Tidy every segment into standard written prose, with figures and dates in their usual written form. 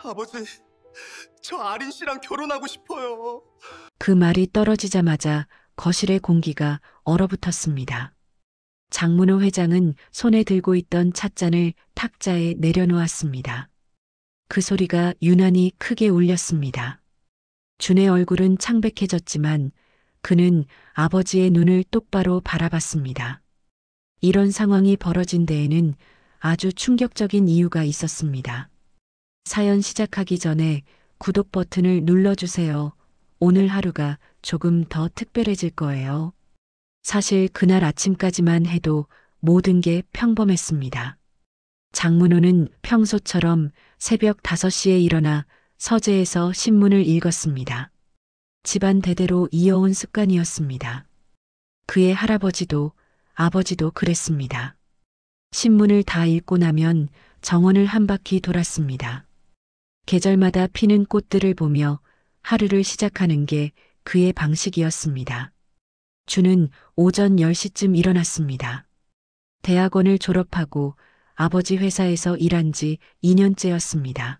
아버지, 저 아린 씨랑 결혼하고 싶어요. 그 말이 떨어지자마자 거실의 공기가 얼어붙었습니다. 장문호 회장은 손에 들고 있던 찻잔을 탁자에 내려놓았습니다. 그 소리가 유난히 크게 울렸습니다. 준의 얼굴은 창백해졌지만 그는 아버지의 눈을 똑바로 바라봤습니다. 이런 상황이 벌어진 데에는 아주 충격적인 이유가 있었습니다. 사연 시작하기 전에 구독 버튼을 눌러주세요. 오늘 하루가 조금 더 특별해질 거예요. 사실 그날 아침까지만 해도 모든 게 평범했습니다. 장문호는 평소처럼 새벽 5시에 일어나 서재에서 신문을 읽었습니다. 집안 대대로 이어온 습관이었습니다. 그의 할아버지도 아버지도 그랬습니다. 신문을 다 읽고 나면 정원을 한 바퀴 돌았습니다. 계절마다 피는 꽃들을 보며 하루를 시작하는 게 그의 방식이었습니다. 주는 오전 10시쯤 일어났습니다. 대학원을 졸업하고 아버지 회사에서 일한 지 2년째였습니다.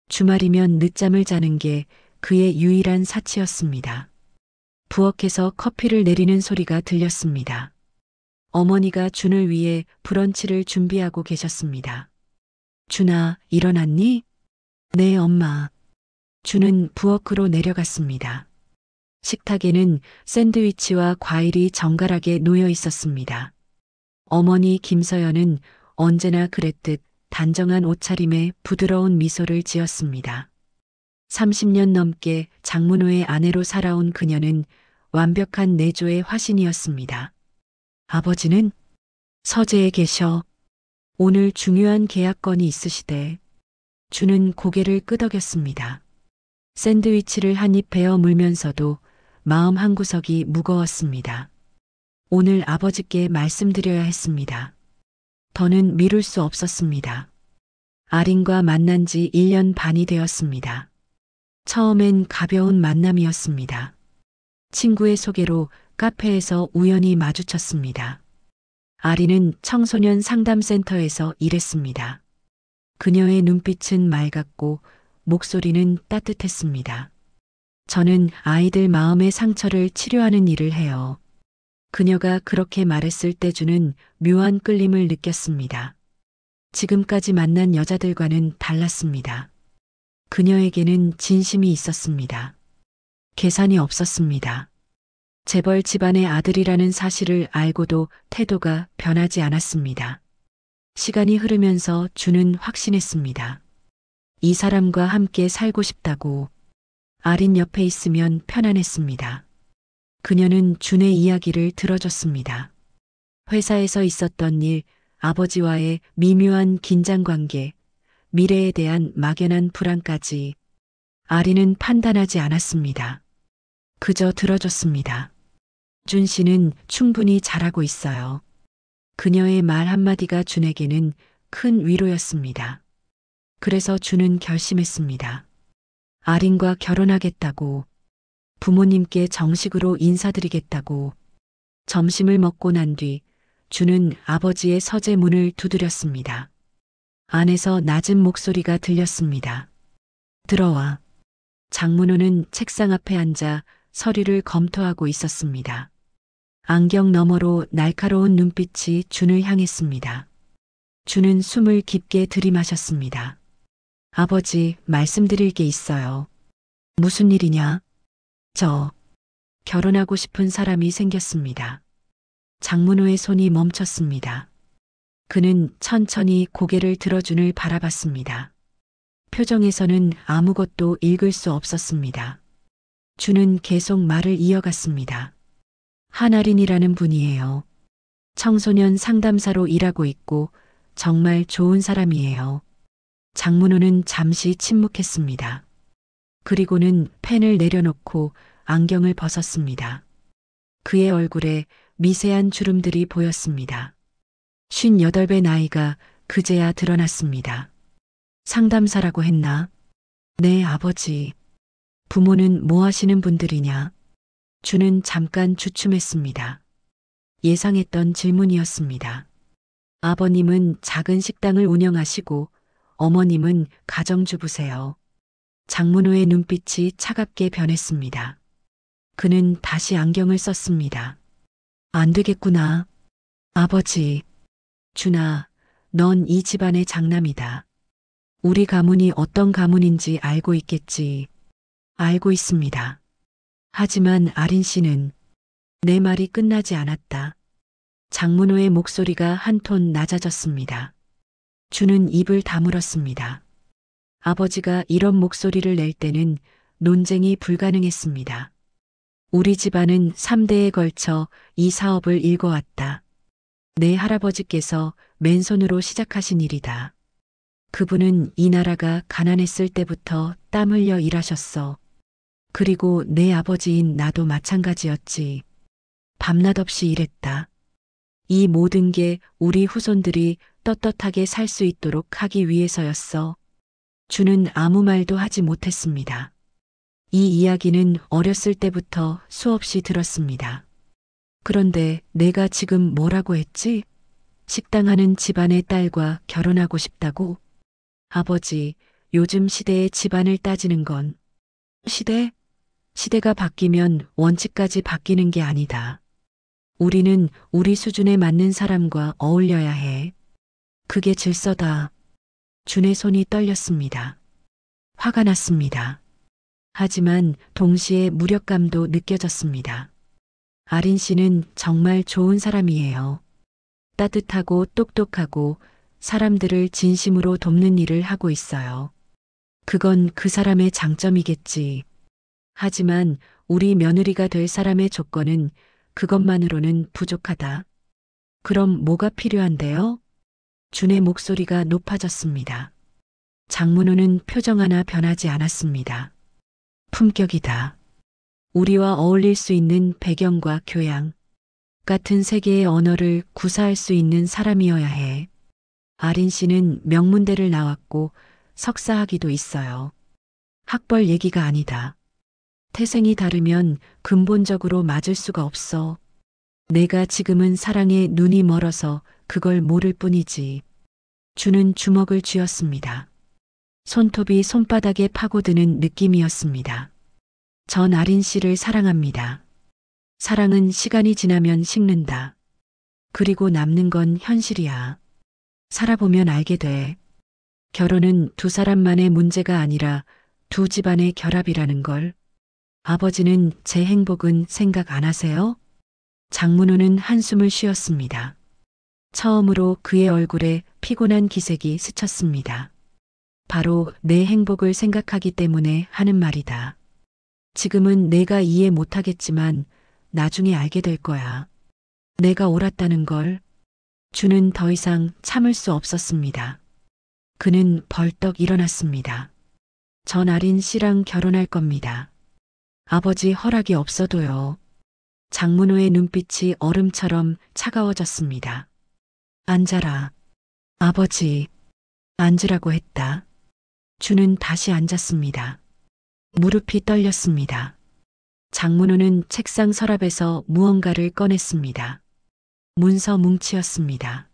주말이면 늦잠을 자는 게 그의 유일한 사치였습니다. 부엌에서 커피를 내리는 소리가 들렸습니다. 어머니가 준을 위해 브런치를 준비하고 계셨습니다. 준아, 일어났니? 네, 엄마. 준은 부엌으로 내려갔습니다. 식탁에는 샌드위치와 과일이 정갈하게 놓여 있었습니다. 어머니 김서연은 언제나 그랬듯 단정한 옷차림에 부드러운 미소를 지었습니다. 30년 넘게 장문호의 아내로 살아온 그녀는 완벽한 내조의 화신이었습니다. 아버지는 서재에 계셔. 오늘 중요한 계약건이 있으시대. 주는 고개를 끄덕였습니다. 샌드위치를 한 입 베어 물면서도 마음 한구석이 무거웠습니다. 오늘 아버지께 말씀드려야 했습니다. 더는 미룰 수 없었습니다. 아린과 만난 지 1년 반이 되었습니다. 처음엔 가벼운 만남이었습니다. 친구의 소개로 카페에서 우연히 마주쳤습니다. 아린은 청소년 상담센터에서 일했습니다. 그녀의 눈빛은 맑았고 목소리는 따뜻했습니다. 저는 아이들 마음의 상처를 치료하는 일을 해요. 그녀가 그렇게 말했을 때 주는 묘한 끌림을 느꼈습니다. 지금까지 만난 여자들과는 달랐습니다. 그녀에게는 진심이 있었습니다. 계산이 없었습니다. 재벌 집안의 아들이라는 사실을 알고도 태도가 변하지 않았습니다. 시간이 흐르면서 주는 확신했습니다. 이 사람과 함께 살고 싶다고. 아린 옆에 있으면 편안했습니다. 그녀는 준의 이야기를 들어줬습니다. 회사에서 있었던 일, 아버지와의 미묘한 긴장 관계, 미래에 대한 막연한 불안까지. 아린은 판단하지 않았습니다. 그저 들어줬습니다. 준 씨는 충분히 잘하고 있어요. 그녀의 말 한마디가 준에게는 큰 위로였습니다. 그래서 준은 결심했습니다. 아린과 결혼하겠다고, 부모님께 정식으로 인사드리겠다고. 점심을 먹고 난 뒤 준은 아버지의 서재 문을 두드렸습니다. 안에서 낮은 목소리가 들렸습니다. 들어와. 장문호는 책상 앞에 앉아 서류를 검토하고 있었습니다. 안경 너머로 날카로운 눈빛이 준을 향했습니다. 준은 숨을 깊게 들이마셨습니다. 아버지, 말씀드릴 게 있어요. 무슨 일이냐? 저, 결혼하고 싶은 사람이 생겼습니다. 장문호의 손이 멈췄습니다. 그는 천천히 고개를 들어 준을 바라봤습니다. 표정에서는 아무것도 읽을 수 없었습니다. 준은 계속 말을 이어갔습니다. 한아린이라는 분이에요. 청소년 상담사로 일하고 있고 정말 좋은 사람이에요. 장문호는 잠시 침묵했습니다. 그리고는 펜을 내려놓고 안경을 벗었습니다. 그의 얼굴에 미세한 주름들이 보였습니다. 58배 나이가 그제야 드러났습니다. 상담사라고 했나? 네, 아버지. 부모는 뭐 하시는 분들이냐? 주는 잠깐 주춤했습니다. 예상했던 질문이었습니다. 아버님은 작은 식당을 운영하시고 어머님은 가정주부세요. 장문호의 눈빛이 차갑게 변했습니다. 그는 다시 안경을 썼습니다. 안 되겠구나. 아버지. 준아, 넌 이 집안의 장남이다. 우리 가문이 어떤 가문인지 알고 있겠지. 알고 있습니다. 하지만 아린 씨는 내 말이 끝나지 않았다. 장문호의 목소리가 한 톤 낮아졌습니다. 준은 입을 다물었습니다. 아버지가 이런 목소리를 낼 때는 논쟁이 불가능했습니다. 우리 집안은 3대에 걸쳐 이 사업을 일궈왔다. 내 할아버지께서 맨손으로 시작하신 일이다. 그분은 이 나라가 가난했을 때부터 땀 흘려 일하셨어. 그리고 내 아버지인 나도 마찬가지였지. 밤낮 없이 일했다. 이 모든 게 우리 후손들이 떳떳하게 살 수 있도록 하기 위해서였어. 주는 아무 말도 하지 못했습니다. 이 이야기는 어렸을 때부터 수없이 들었습니다. 그런데 내가 지금 뭐라고 했지? 식당하는 집안의 딸과 결혼하고 싶다고? 아버지, 요즘 시대의 집안을 따지는 건 시대가 바뀌면 원칙까지 바뀌는 게 아니다. 우리는 우리 수준에 맞는 사람과 어울려야 해. 그게 질서다. 준의 손이 떨렸습니다. 화가 났습니다. 하지만 동시에 무력감도 느껴졌습니다. 아린 씨는 정말 좋은 사람이에요. 따뜻하고 똑똑하고 사람들을 진심으로 돕는 일을 하고 있어요. 그건 그 사람의 장점이겠지. 하지만 우리 며느리가 될 사람의 조건은 그것만으로는 부족하다. 그럼 뭐가 필요한데요? 준의 목소리가 높아졌습니다. 장문호는 표정 하나 변하지 않았습니다. 품격이다. 우리와 어울릴 수 있는 배경과 교양, 같은 세계의 언어를 구사할 수 있는 사람이어야 해. 아린 씨는 명문대를 나왔고 석사학위도 있어요. 학벌 얘기가 아니다. 태생이 다르면 근본적으로 맞을 수가 없어. 내가 지금은 사랑에 눈이 멀어서 그걸 모를 뿐이지. 주는 주먹을 쥐었습니다. 손톱이 손바닥에 파고드는 느낌이었습니다. 전 아린 씨를 사랑합니다. 사랑은 시간이 지나면 식는다. 그리고 남는 건 현실이야. 살아보면 알게 돼. 결혼은 두 사람만의 문제가 아니라 두 집안의 결합이라는 걸. 아버지는 제 행복은 생각 안 하세요? 장문호는 한숨을 쉬었습니다. 처음으로 그의 얼굴에 피곤한 기색이 스쳤습니다. 바로 내 행복을 생각하기 때문에 하는 말이다. 지금은 내가 이해 못하겠지만 나중에 알게 될 거야. 내가 옳았다는 걸. 주는 더 이상 참을 수 없었습니다. 그는 벌떡 일어났습니다. 전 아린 씨랑 결혼할 겁니다. 아버지 허락이 없어도요. 장문호의 눈빛이 얼음처럼 차가워졌습니다. 앉아라. 아버지, 앉으라고 했다. 주는 다시 앉았습니다. 무릎이 떨렸습니다. 장문호는 책상 서랍에서 무언가를 꺼냈습니다. 문서 뭉치였습니다.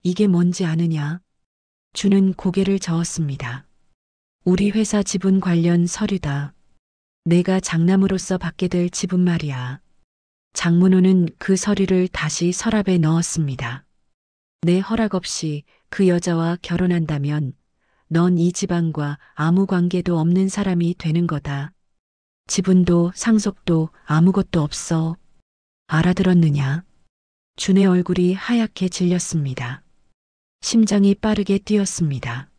이게 뭔지 아느냐? 주는 고개를 저었습니다. 우리 회사 지분 관련 서류다. 내가 장남으로서 받게 될 지분 말이야. 장문호는 그 서류를 다시 서랍에 넣었습니다. 내 허락 없이 그 여자와 결혼한다면 넌 이 집안과 아무 관계도 없는 사람이 되는 거다. 지분도 상속도 아무것도 없어. 알아들었느냐? 준의 얼굴이 하얗게 질렸습니다. 심장이 빠르게 뛰었습니다.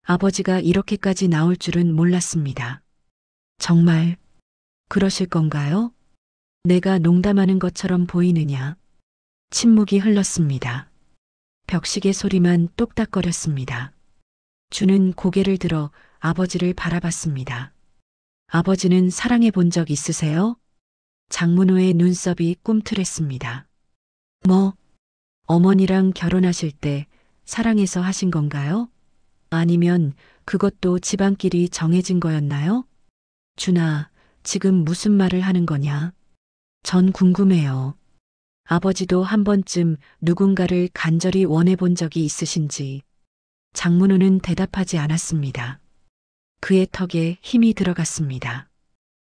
아버지가 이렇게까지 나올 줄은 몰랐습니다. 정말 그러실 건가요? 내가 농담하는 것처럼 보이느냐? 침묵이 흘렀습니다. 벽시계 소리만 똑딱거렸습니다. 주는 고개를 들어 아버지를 바라봤습니다. 아버지는 사랑해 본 적 있으세요? 장문호의 눈썹이 꿈틀했습니다. 뭐, 어머니랑 결혼하실 때 사랑해서 하신 건가요? 아니면 그것도 집안끼리 정해진 거였나요? 준아, 지금 무슨 말을 하는 거냐? 전 궁금해요. 아버지도 한 번쯤 누군가를 간절히 원해 본 적이 있으신지. 장문호는 대답하지 않았습니다. 그의 턱에 힘이 들어갔습니다.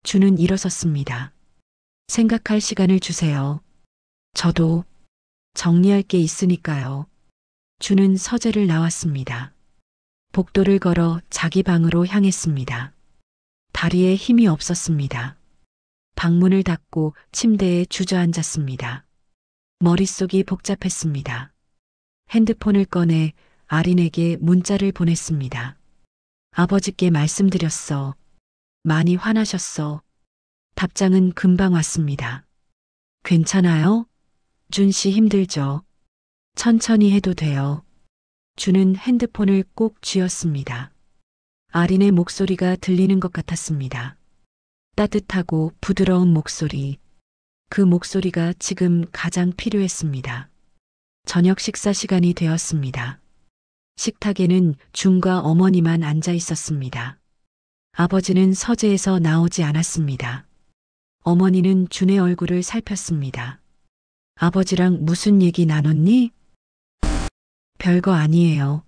주는 일어섰습니다. 생각할 시간을 주세요. 저도 정리할 게 있으니까요. 주는 서재를 나왔습니다. 복도를 걸어 자기 방으로 향했습니다. 다리에 힘이 없었습니다. 방문을 닫고 침대에 주저앉았습니다. 머릿속이 복잡했습니다. 핸드폰을 꺼내 아린에게 문자를 보냈습니다. 아버지께 말씀드렸어. 많이 화나셨어. 답장은 금방 왔습니다. 괜찮아요? 준 씨 힘들죠? 천천히 해도 돼요. 주는 핸드폰을 꼭 쥐었습니다. 아린의 목소리가 들리는 것 같았습니다. 따뜻하고 부드러운 목소리. 그 목소리가 지금 가장 필요했습니다. 저녁 식사 시간이 되었습니다. 식탁에는 준과 어머니만 앉아 있었습니다. 아버지는 서재에서 나오지 않았습니다. 어머니는 준의 얼굴을 살폈습니다. 아버지랑 무슨 얘기 나눴니? 별거 아니에요.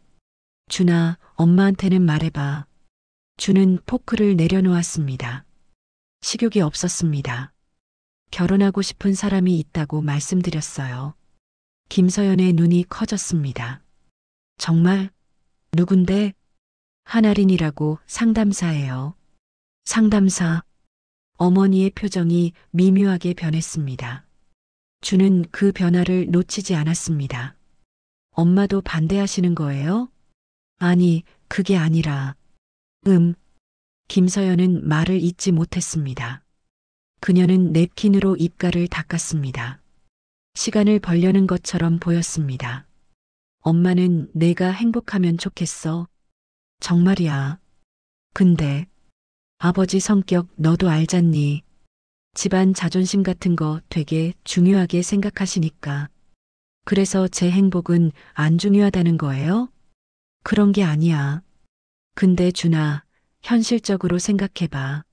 준아, 엄마한테는 말해봐. 준은 포크를 내려놓았습니다. 식욕이 없었습니다. 결혼하고 싶은 사람이 있다고 말씀드렸어요. 김서연의 눈이 커졌습니다. 정말? 누군데? 한아린이라고 상담사예요. 상담사. 어머니의 표정이 미묘하게 변했습니다. 주는 그 변화를 놓치지 않았습니다. 엄마도 반대하시는 거예요? 아니, 그게 아니라. 김서연은 말을 잇지 못했습니다. 그녀는 냅킨으로 입가를 닦았습니다. 시간을 벌려는 것처럼 보였습니다. 엄마는 내가 행복하면 좋겠어. 정말이야. 근데 아버지 성격 너도 알잖니. 집안 자존심 같은 거 되게 중요하게 생각하시니까. 그래서 제 행복은 안 중요하다는 거예요? 그런 게 아니야. 근데 준아, 현실적으로 생각해봐.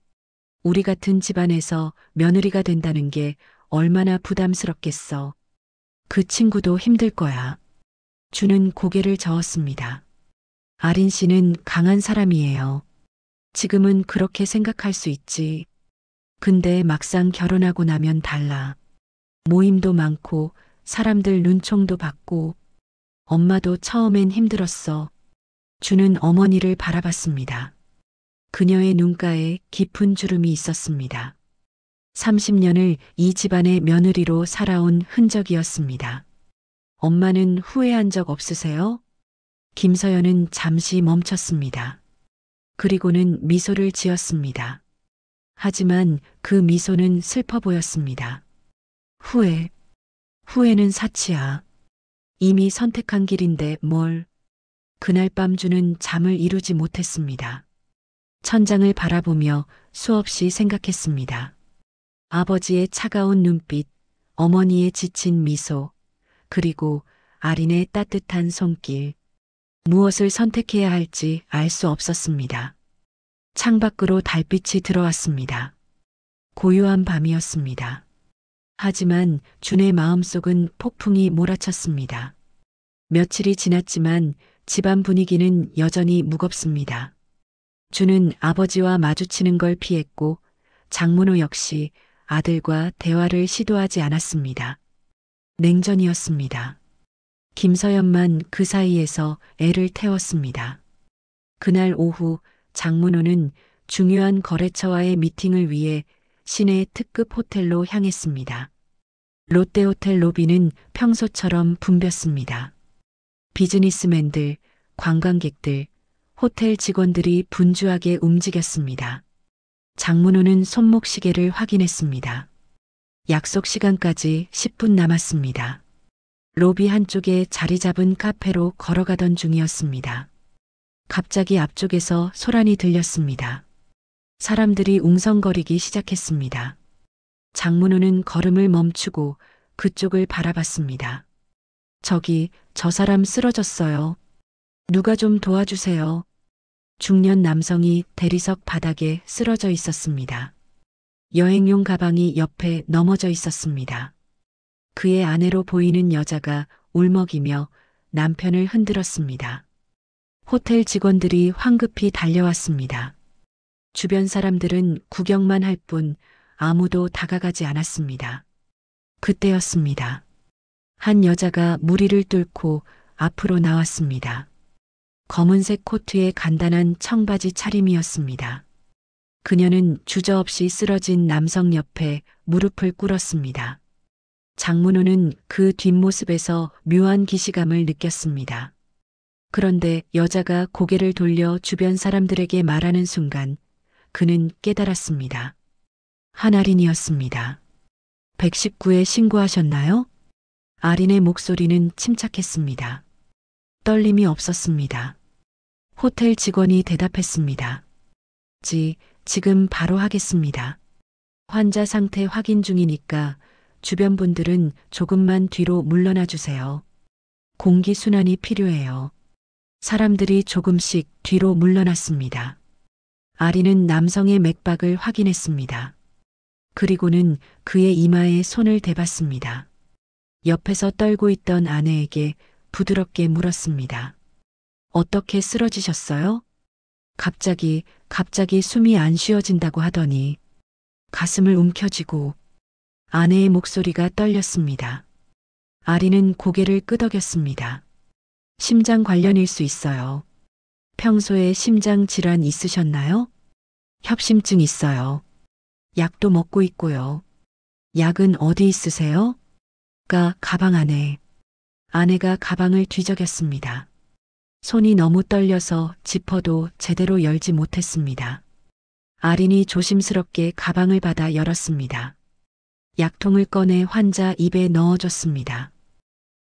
우리 같은 집안에서 며느리가 된다는 게 얼마나 부담스럽겠어. 그 친구도 힘들 거야. 준은 고개를 저었습니다. 아린 씨는 강한 사람이에요. 지금은 그렇게 생각할 수 있지. 근데 막상 결혼하고 나면 달라. 모임도 많고 사람들 눈총도 받고 엄마도 처음엔 힘들었어. 준은 어머니를 바라봤습니다. 그녀의 눈가에 깊은 주름이 있었습니다. 30년을 이 집안의 며느리로 살아온 흔적이었습니다. 엄마는 후회한 적 없으세요? 김서연은 잠시 멈췄습니다. 그리고는 미소를 지었습니다. 하지만 그 미소는 슬퍼 보였습니다. 후회는 사치야. 이미 선택한 길인데 뭘. 그날 밤 주는 잠을 이루지 못했습니다. 천장을 바라보며 수없이 생각했습니다. 아버지의 차가운 눈빛, 어머니의 지친 미소, 그리고 아린의 따뜻한 손길. 무엇을 선택해야 할지 알 수 없었습니다. 창밖으로 달빛이 들어왔습니다. 고요한 밤이었습니다. 하지만 준의 마음속은 폭풍이 몰아쳤습니다. 며칠이 지났지만 집안 분위기는 여전히 무겁습니다. 준은 아버지와 마주치는 걸 피했고 장문호 역시 아들과 대화를 시도하지 않았습니다. 냉전이었습니다. 김서연만 그 사이에서 애를 태웠습니다. 그날 오후 장문호는 중요한 거래처와의 미팅을 위해 시내 특급 호텔로 향했습니다. 롯데호텔 로비는 평소처럼 붐볐습니다. 비즈니스맨들, 관광객들, 호텔 직원들이 분주하게 움직였습니다. 장문호는 손목시계를 확인했습니다. 약속 시간까지 10분 남았습니다. 로비 한쪽에 자리 잡은 카페로 걸어가던 중이었습니다. 갑자기 앞쪽에서 소란이 들렸습니다. 사람들이 웅성거리기 시작했습니다. 장문호는 걸음을 멈추고 그쪽을 바라봤습니다. 저기, 저 사람 쓰러졌어요. 누가 좀 도와주세요. 중년 남성이 대리석 바닥에 쓰러져 있었습니다. 여행용 가방이 옆에 넘어져 있었습니다. 그의 아내로 보이는 여자가 울먹이며 남편을 흔들었습니다. 호텔 직원들이 황급히 달려왔습니다. 주변 사람들은 구경만 할 뿐 아무도 다가가지 않았습니다. 그때였습니다. 한 여자가 무리를 뚫고 앞으로 나왔습니다. 검은색 코트에 간단한 청바지 차림이었습니다. 그녀는 주저없이 쓰러진 남성 옆에 무릎을 꿇었습니다. 장문호는 그 뒷모습에서 묘한 기시감을 느꼈습니다. 그런데 여자가 고개를 돌려 주변 사람들에게 말하는 순간 그는 깨달았습니다. 한아린이었습니다. 119에 신고하셨나요? 아린의 목소리는 침착했습니다. 떨림이 없었습니다. 호텔 직원이 대답했습니다. 지금 바로 하겠습니다. 환자 상태 확인 중이니까 주변 분들은 조금만 뒤로 물러나 주세요. 공기순환이 필요해요. 사람들이 조금씩 뒤로 물러났습니다. 아린은 남성의 맥박을 확인했습니다. 그리고는 그의 이마에 손을 대봤습니다. 옆에서 떨고 있던 아내에게 부드럽게 물었습니다. 어떻게 쓰러지셨어요? 갑자기 숨이 안 쉬어진다고 하더니 가슴을 움켜쥐고 아내의 목소리가 떨렸습니다. 아린은 고개를 끄덕였습니다. 심장 관련일 수 있어요. 평소에 심장 질환 있으셨나요? 협심증 있어요. 약도 먹고 있고요. 약은 어디 있으세요? 가방 안에. 아내가 가방을 뒤적였습니다. 손이 너무 떨려서 지퍼도 제대로 열지 못했습니다. 아린이 조심스럽게 가방을 받아 열었습니다. 약통을 꺼내 환자 입에 넣어줬습니다.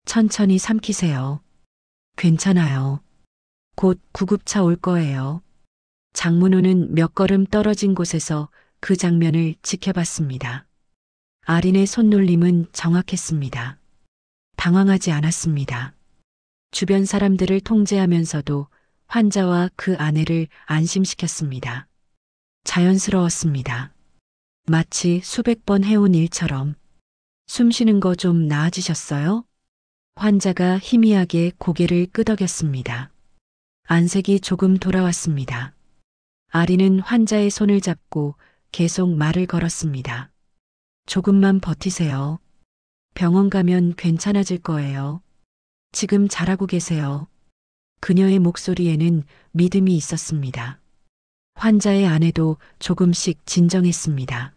천천히 삼키세요. 괜찮아요. 곧 구급차 올 거예요. 장문호는 몇 걸음 떨어진 곳에서 그 장면을 지켜봤습니다. 아린의 손놀림은 정확했습니다. 당황하지 않았습니다. 주변 사람들을 통제하면서도 환자와 그 아내를 안심시켰습니다. 자연스러웠습니다. 마치 수백 번 해온 일처럼. 숨 쉬는 거 좀 나아지셨어요? 환자가 희미하게 고개를 끄덕였습니다. 안색이 조금 돌아왔습니다. 아린은 환자의 손을 잡고 계속 말을 걸었습니다. 조금만 버티세요. 병원 가면 괜찮아질 거예요. 지금 잘하고 계세요. 그녀의 목소리에는 믿음이 있었습니다. 환자의 아내도 조금씩 진정했습니다.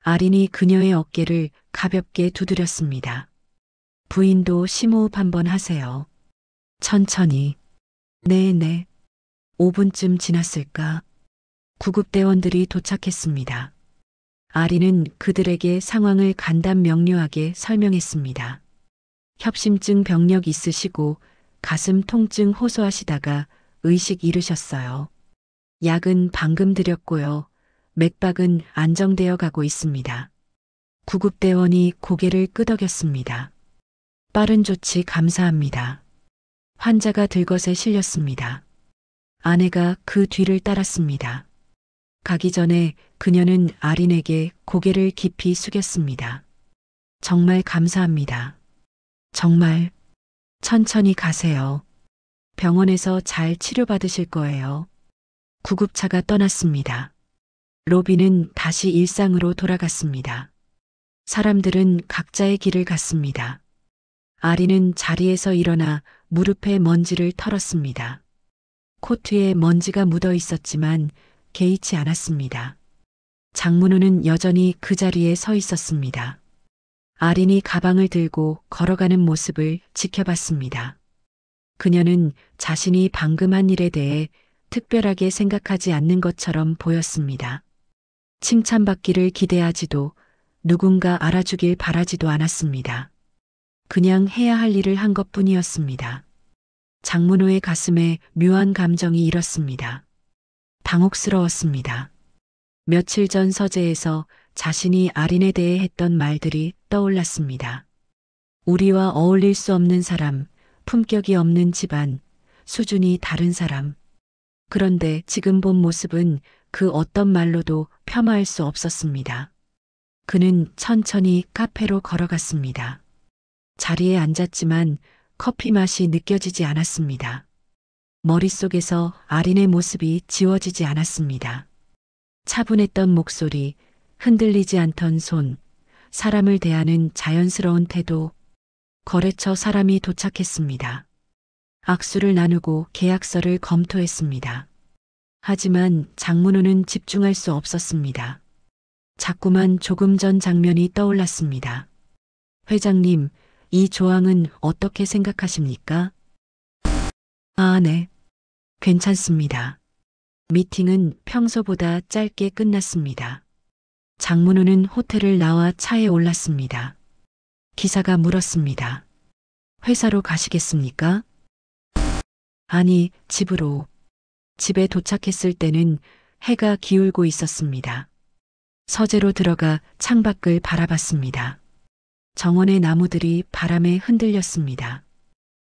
아린이 그녀의 어깨를 가볍게 두드렸습니다. 부인도 심호흡 한번 하세요. 천천히. 네. 5분쯤 지났을까? 구급대원들이 도착했습니다. 아린은 그들에게 상황을 간단 명료하게 설명했습니다. 협심증 병력 있으시고 가슴 통증 호소하시다가 의식 잃으셨어요. 약은 방금 드렸고요. 맥박은 안정되어 가고 있습니다. 구급대원이 고개를 끄덕였습니다. 빠른 조치 감사합니다. 환자가 들것에 실렸습니다. 아내가 그 뒤를 따랐습니다. 가기 전에 그녀는 아린에게 고개를 깊이 숙였습니다. 정말 감사합니다. 정말 천천히 가세요. 병원에서 잘 치료받으실 거예요. 구급차가 떠났습니다. 로비는 다시 일상으로 돌아갔습니다. 사람들은 각자의 길을 갔습니다. 아린은 자리에서 일어나 무릎에 먼지를 털었습니다. 코트에 먼지가 묻어 있었지만 개의치 않았습니다. 장문호는 여전히 그 자리에 서 있었습니다. 아린이 가방을 들고 걸어가는 모습을 지켜봤습니다. 그녀는 자신이 방금 한 일에 대해 특별하게 생각하지 않는 것처럼 보였습니다. 칭찬받기를 기대하지도 누군가 알아주길 바라지도 않았습니다. 그냥 해야 할 일을 한 것뿐이었습니다. 장문호의 가슴에 묘한 감정이 일었습니다. 당혹스러웠습니다. 며칠 전 서재에서 자신이 아린에 대해 했던 말들이 떠올랐습니다. 우리와 어울릴 수 없는 사람, 품격이 없는 집안, 수준이 다른 사람. 그런데 지금 본 모습은 그 어떤 말로도 폄하할 수 없었습니다. 그는 천천히 카페로 걸어갔습니다. 자리에 앉았지만 커피 맛이 느껴지지 않았습니다. 머릿속에서 아린의 모습이 지워지지 않았습니다. 차분했던 목소리, 흔들리지 않던 손, 사람을 대하는 자연스러운 태도, 거래처 사람이 도착했습니다. 악수를 나누고 계약서를 검토했습니다. 하지만 장문호는 집중할 수 없었습니다. 자꾸만 조금 전 장면이 떠올랐습니다. 회장님, 이 조항은 어떻게 생각하십니까? 아, 네. 괜찮습니다. 미팅은 평소보다 짧게 끝났습니다. 장문호는 호텔을 나와 차에 올랐습니다. 기사가 물었습니다. 회사로 가시겠습니까? 아니, 집으로. 집에 도착했을 때는 해가 기울고 있었습니다. 서재로 들어가 창밖을 바라봤습니다. 정원의 나무들이 바람에 흔들렸습니다.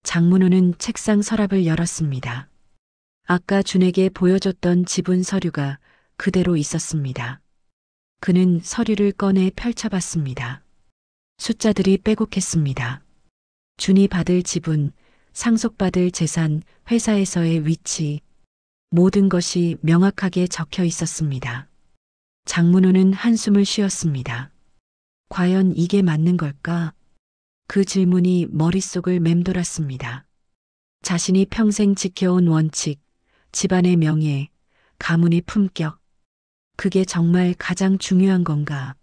장문호는 책상 서랍을 열었습니다. 아까 준에게 보여줬던 지분 서류가 그대로 있었습니다. 그는 서류를 꺼내 펼쳐봤습니다. 숫자들이 빼곡했습니다. 준이 받을 지분, 상속받을 재산, 회사에서의 위치, 모든 것이 명확하게 적혀 있었습니다. 장문호는 한숨을 쉬었습니다. 과연 이게 맞는 걸까? 그 질문이 머릿속을 맴돌았습니다. 자신이 평생 지켜온 원칙, 집안의 명예, 가문의 품격. 그게 정말 가장 중요한 건가?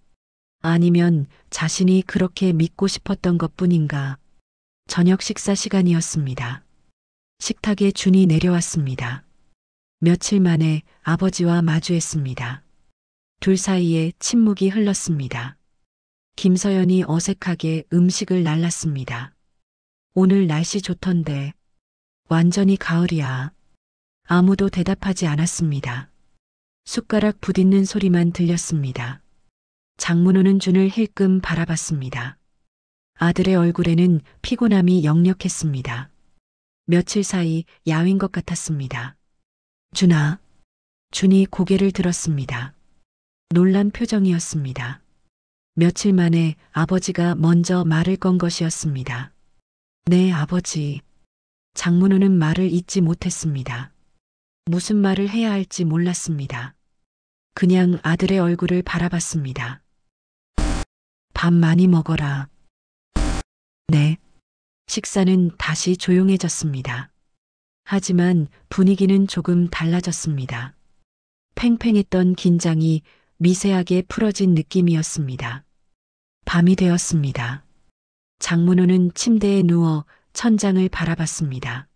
아니면 자신이 그렇게 믿고 싶었던 것뿐인가? 저녁 식사 시간이었습니다. 식탁에 준이 내려왔습니다. 며칠 만에 아버지와 마주했습니다. 둘 사이에 침묵이 흘렀습니다. 김서연이 어색하게 음식을 날랐습니다. 오늘 날씨 좋던데. 완전히 가을이야. 아무도 대답하지 않았습니다. 숟가락 부딪는 소리만 들렸습니다. 장문호는 준을 힐끔 바라봤습니다. 아들의 얼굴에는 피곤함이 역력했습니다. 며칠 사이 야윈 것 같았습니다. 준아. 준이 고개를 들었습니다. 놀란 표정이었습니다. 며칠 만에 아버지가 먼저 말을 건 것이었습니다. 네, 아버지. 장문호는 말을 잇지 못했습니다. 무슨 말을 해야 할지 몰랐습니다. 그냥 아들의 얼굴을 바라봤습니다. 밥 많이 먹어라. 네. 식사는 다시 조용해졌습니다. 하지만 분위기는 조금 달라졌습니다. 팽팽했던 긴장이 미세하게 풀어진 느낌이었습니다. 밤이 되었습니다. 장문호는 침대에 누워 천장을 바라봤습니다.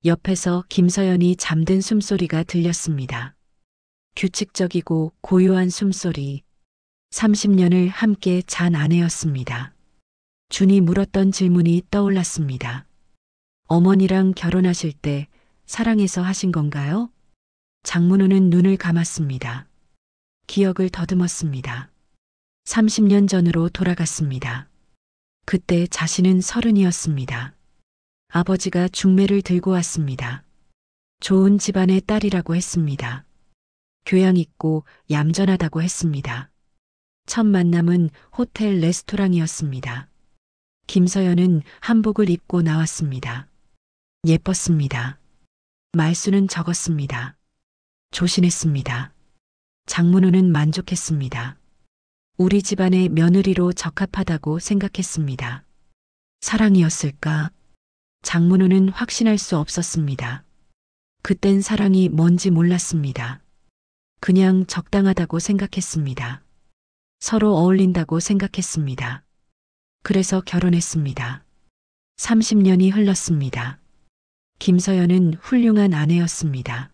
옆에서 김서연이 잠든 숨소리가 들렸습니다. 규칙적이고 고요한 숨소리. 30년을 함께 잔 아내였습니다. 준이 물었던 질문이 떠올랐습니다. 어머니랑 결혼하실 때 사랑해서 하신 건가요? 장문호는 눈을 감았습니다. 기억을 더듬었습니다. 30년 전으로 돌아갔습니다. 그때 자신은 30이었습니다. 아버지가 중매를 들고 왔습니다. 좋은 집안의 딸이라고 했습니다. 교양 있고 얌전하다고 했습니다. 첫 만남은 호텔 레스토랑이었습니다. 김서연은 한복을 입고 나왔습니다. 예뻤습니다. 말수는 적었습니다. 조신했습니다. 장문호는 만족했습니다. 우리 집안의 며느리로 적합하다고 생각했습니다. 사랑이었을까? 장문호는 확신할 수 없었습니다. 그땐 사랑이 뭔지 몰랐습니다. 그냥 적당하다고 생각했습니다. 서로 어울린다고 생각했습니다. 그래서 결혼했습니다. 30년이 흘렀습니다. 김서연은 훌륭한 아내였습니다.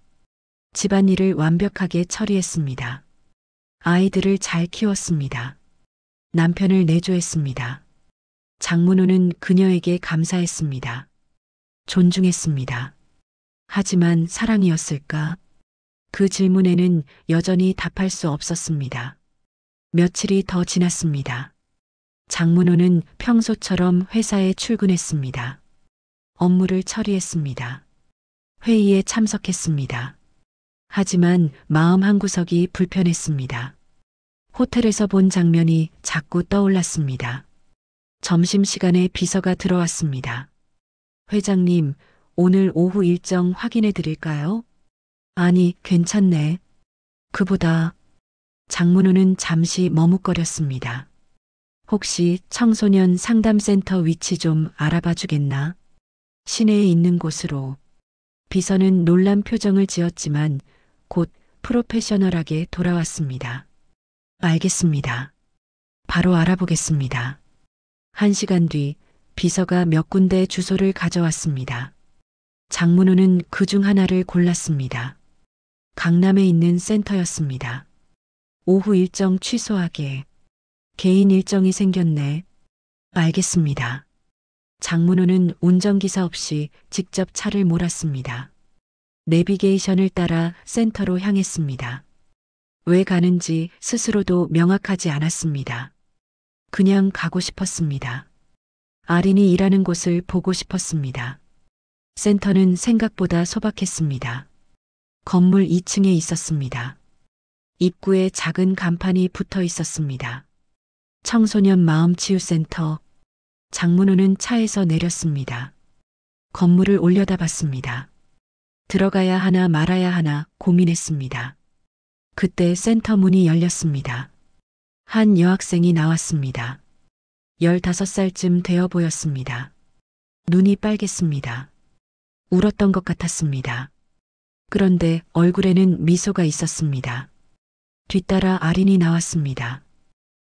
집안일을 완벽하게 처리했습니다. 아이들을 잘 키웠습니다. 남편을 내조했습니다. 장문호는 그녀에게 감사했습니다. 존중했습니다. 하지만 사랑이었을까? 그 질문에는 여전히 답할 수 없었습니다. 며칠이 더 지났습니다. 장문호는 평소처럼 회사에 출근했습니다. 업무를 처리했습니다. 회의에 참석했습니다. 하지만 마음 한구석이 불편했습니다. 호텔에서 본 장면이 자꾸 떠올랐습니다. 점심시간에 비서가 들어왔습니다. 회장님, 오늘 오후 일정 확인해 드릴까요? 아니, 괜찮네. 그보다 장문호는 잠시 머뭇거렸습니다. 혹시 청소년 상담센터 위치 좀 알아봐 주겠나? 시내에 있는 곳으로. 비서는 놀란 표정을 지었지만 곧 프로페셔널하게 돌아왔습니다. 알겠습니다. 바로 알아보겠습니다. 1시간 뒤 비서가 몇 군데 주소를 가져왔습니다. 장문호는 그중 하나를 골랐습니다. 강남에 있는 센터였습니다. 오후 일정 취소하게. 개인 일정이 생겼네. 알겠습니다. 장문호는 운전기사 없이 직접 차를 몰았습니다. 내비게이션을 따라 센터로 향했습니다. 왜 가는지 스스로도 명확하지 않았습니다. 그냥 가고 싶었습니다. 아린이 일하는 곳을 보고 싶었습니다. 센터는 생각보다 소박했습니다. 건물 2층에 있었습니다. 입구에 작은 간판이 붙어 있었습니다. 청소년 마음치유센터. 장문호는 차에서 내렸습니다. 건물을 올려다봤습니다. 들어가야 하나 말아야 하나 고민했습니다. 그때 센터 문이 열렸습니다. 한 여학생이 나왔습니다. 15살쯤 되어 보였습니다. 눈이 빨갰습니다. 울었던 것 같았습니다. 그런데 얼굴에는 미소가 있었습니다. 뒤따라 아린이 나왔습니다.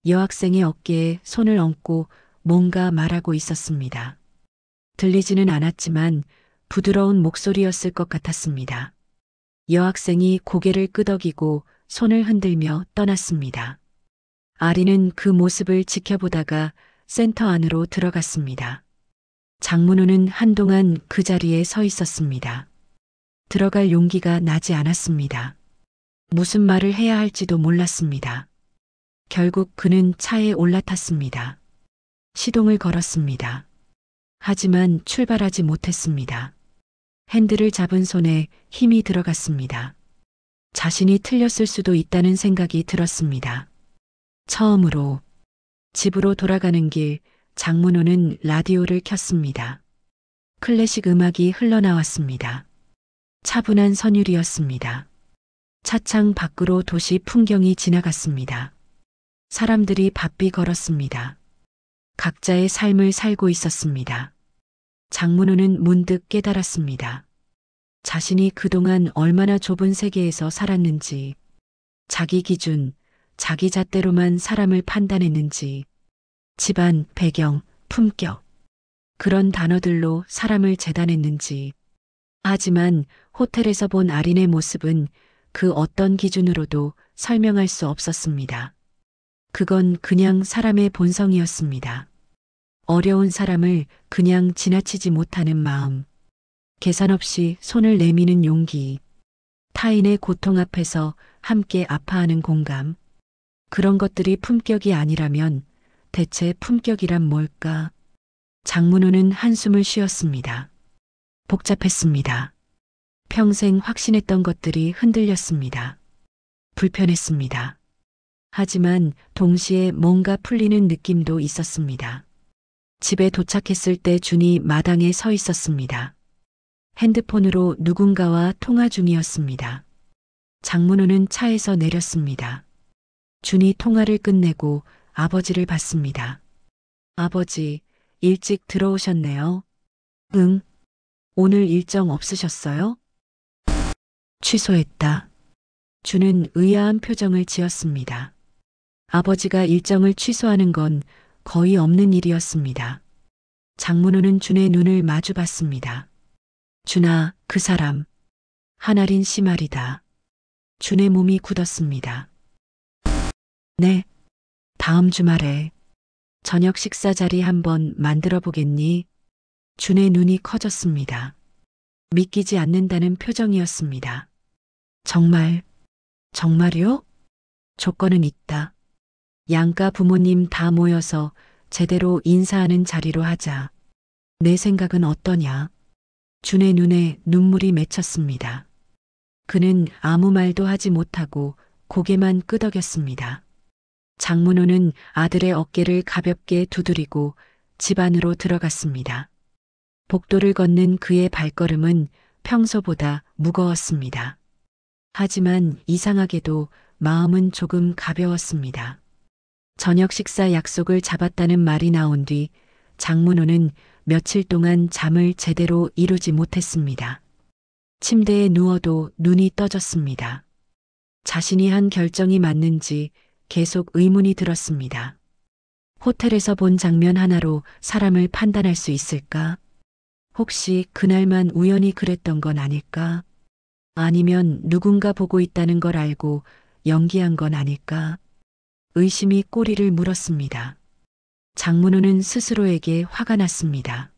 여학생의 어깨에 손을 얹고 뭔가 말하고 있었습니다. 들리지는 않았지만 부드러운 목소리였을 것 같았습니다. 여학생이 고개를 끄덕이고 손을 흔들며 떠났습니다. 아린은 그 모습을 지켜보다가 센터 안으로 들어갔습니다. 장문호는 한동안 그 자리에 서 있었습니다. 들어갈 용기가 나지 않았습니다. 무슨 말을 해야 할지도 몰랐습니다. 결국 그는 차에 올라탔습니다. 시동을 걸었습니다. 하지만 출발하지 못했습니다. 핸들을 잡은 손에 힘이 들어갔습니다. 자신이 틀렸을 수도 있다는 생각이 들었습니다. 처음으로 집으로 돌아가는 길 장문호는 라디오를 켰습니다. 클래식 음악이 흘러나왔습니다. 차분한 선율이었습니다. 차창 밖으로 도시 풍경이 지나갔습니다. 사람들이 바삐 걸었습니다. 각자의 삶을 살고 있었습니다. 장문호는 문득 깨달았습니다. 자신이 그동안 얼마나 좁은 세계에서 살았는지, 자기 기준, 자기 잣대로만 사람을 판단했는지, 집안, 배경, 품격, 그런 단어들로 사람을 재단했는지. 하지만 호텔에서 본 아린의 모습은 그 어떤 기준으로도 설명할 수 없었습니다. 그건 그냥 사람의 본성이었습니다. 어려운 사람을 그냥 지나치지 못하는 마음, 계산 없이 손을 내미는 용기, 타인의 고통 앞에서 함께 아파하는 공감. 그런 것들이 품격이 아니라면 대체 품격이란 뭘까? 장문호는 한숨을 쉬었습니다. 복잡했습니다. 평생 확신했던 것들이 흔들렸습니다. 불편했습니다. 하지만 동시에 뭔가 풀리는 느낌도 있었습니다. 집에 도착했을 때 준이 마당에 서 있었습니다. 핸드폰으로 누군가와 통화 중이었습니다. 장문호는 차에서 내렸습니다. 준이 통화를 끝내고 아버지를 봤습니다. 아버지, 일찍 들어오셨네요. 응. 오늘 일정 없으셨어요? 취소했다. 준은 의아한 표정을 지었습니다. 아버지가 일정을 취소하는 건 거의 없는 일이었습니다. 장문호는 준의 눈을 마주 봤습니다. 준아, 그 사람. 한아린 씨 말이다. 준의 몸이 굳었습니다. 네. 다음 주말에 저녁 식사 자리 한번 만들어 보겠니? 준의 눈이 커졌습니다. 믿기지 않는다는 표정이었습니다. 정말, 정말요? 조건은 있다. 양가 부모님 다 모여서 제대로 인사하는 자리로 하자. 내 생각은 어떠냐? 준의 눈에 눈물이 맺혔습니다. 그는 아무 말도 하지 못하고 고개만 끄덕였습니다. 장문호는 아들의 어깨를 가볍게 두드리고 집 안으로 들어갔습니다. 복도를 걷는 그의 발걸음은 평소보다 무거웠습니다. 하지만 이상하게도 마음은 조금 가벼웠습니다. 저녁 식사 약속을 잡았다는 말이 나온 뒤 장문호는 며칠 동안 잠을 제대로 이루지 못했습니다. 침대에 누워도 눈이 떠졌습니다. 자신이 한 결정이 맞는지 계속 의문이 들었습니다. 호텔에서 본 장면 하나로 사람을 판단할 수 있을까? 혹시 그날만 우연히 그랬던 건 아닐까? 아니면 누군가 보고 있다는 걸 알고 연기한 건 아닐까? 의심이 꼬리를 물었습니다. 장문호는 스스로에게 화가 났습니다.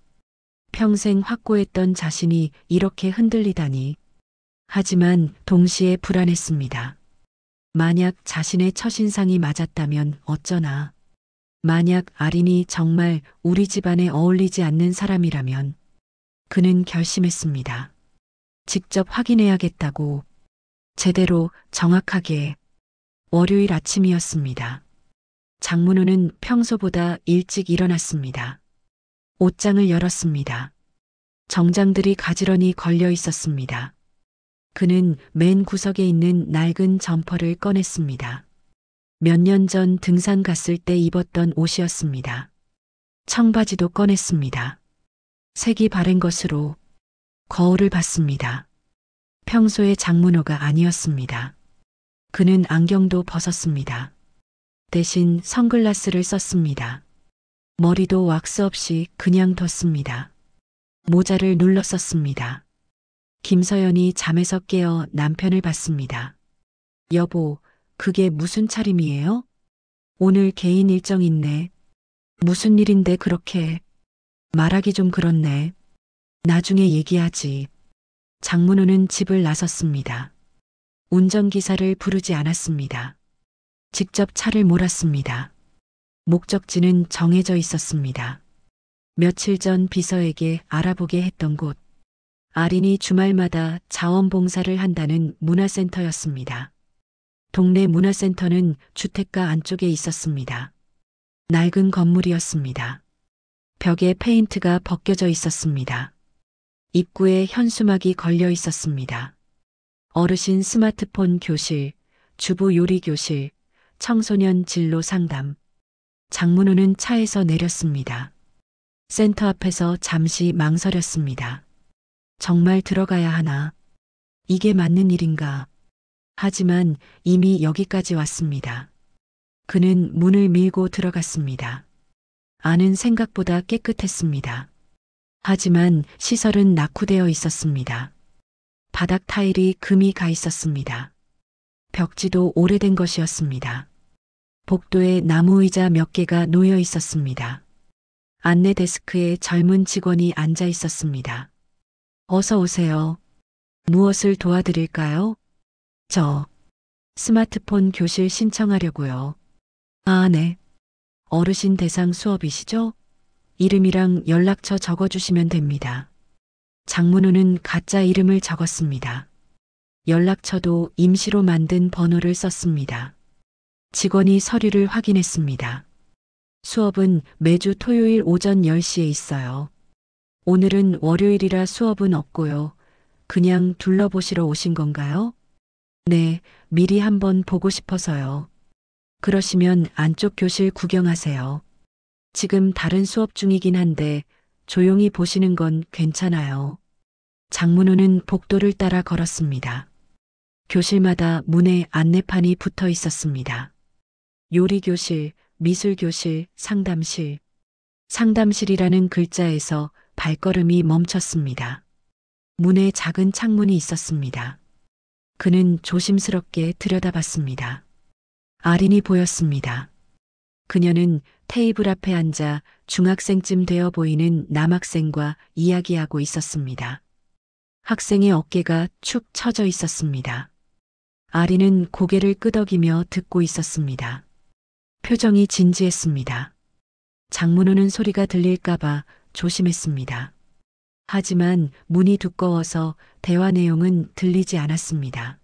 평생 확고했던 자신이 이렇게 흔들리다니. 하지만 동시에 불안했습니다. 만약 자신의 첫인상이 맞았다면 어쩌나. 만약 아린이 정말 우리 집안에 어울리지 않는 사람이라면. 그는 결심했습니다. 직접 확인해야겠다고. 제대로 정확하게. 월요일 아침이었습니다. 장문호는 평소보다 일찍 일어났습니다. 옷장을 열었습니다. 정장들이 가지런히 걸려 있었습니다. 그는 맨 구석에 있는 낡은 점퍼를 꺼냈습니다. 몇 년 전 등산 갔을 때 입었던 옷이었습니다. 청바지도 꺼냈습니다. 색이 바랜 것으로 거울을 봤습니다. 평소의 장문호가 아니었습니다. 그는 안경도 벗었습니다. 대신 선글라스를 썼습니다. 머리도 왁스 없이 그냥 뒀습니다. 모자를 눌러 썼습니다. 김서연이 잠에서 깨어 남편을 봤습니다. 여보, 그게 무슨 차림이에요? 오늘 개인 일정 있네. 무슨 일인데 그렇게. 말하기 좀 그렇네. 나중에 얘기하지. 장문호는 집을 나섰습니다. 운전기사를 부르지 않았습니다. 직접 차를 몰았습니다. 목적지는 정해져 있었습니다. 며칠 전 비서에게 알아보게 했던 곳. 아린이 주말마다 자원봉사를 한다는 문화센터였습니다. 동네 문화센터는 주택가 안쪽에 있었습니다. 낡은 건물이었습니다. 벽에 페인트가 벗겨져 있었습니다. 입구에 현수막이 걸려 있었습니다. 어르신 스마트폰 교실, 주부 요리 교실, 청소년 진로 상담. 장문호는 차에서 내렸습니다. 센터 앞에서 잠시 망설였습니다. 정말 들어가야 하나? 이게 맞는 일인가? 하지만 이미 여기까지 왔습니다. 그는 문을 밀고 들어갔습니다. 안은 생각보다 깨끗했습니다. 하지만 시설은 낙후되어 있었습니다. 바닥 타일이 금이 가 있었습니다. 벽지도 오래된 것이었습니다. 복도에 나무 의자 몇 개가 놓여 있었습니다. 안내 데스크에 젊은 직원이 앉아 있었습니다. 어서 오세요. 무엇을 도와드릴까요? 저 스마트폰 교실 신청하려고요. 아, 네. 어르신 대상 수업이시죠? 이름이랑 연락처 적어주시면 됩니다. 장문호는 가짜 이름을 적었습니다. 연락처도 임시로 만든 번호를 썼습니다. 직원이 서류를 확인했습니다. 수업은 매주 토요일 오전 10시에 있어요. 오늘은 월요일이라 수업은 없고요. 그냥 둘러보시러 오신 건가요? 네, 미리 한번 보고 싶어서요. 그러시면 안쪽 교실 구경하세요. 지금 다른 수업 중이긴 한데 조용히 보시는 건 괜찮아요. 장문호는 복도를 따라 걸었습니다. 교실마다 문에 안내판이 붙어 있었습니다. 요리교실, 미술교실, 상담실. 상담실이라는 글자에서 발걸음이 멈췄습니다. 문에 작은 창문이 있었습니다. 그는 조심스럽게 들여다봤습니다. 아린이 보였습니다. 그녀는 테이블 앞에 앉아 중학생쯤 되어 보이는 남학생과 이야기하고 있었습니다. 학생의 어깨가 축 처져 있었습니다. 아린은 고개를 끄덕이며 듣고 있었습니다. 표정이 진지했습니다. 장문호는 소리가 들릴까봐 조심했습니다. 하지만 문이 두꺼워서 대화 내용은 들리지 않았습니다.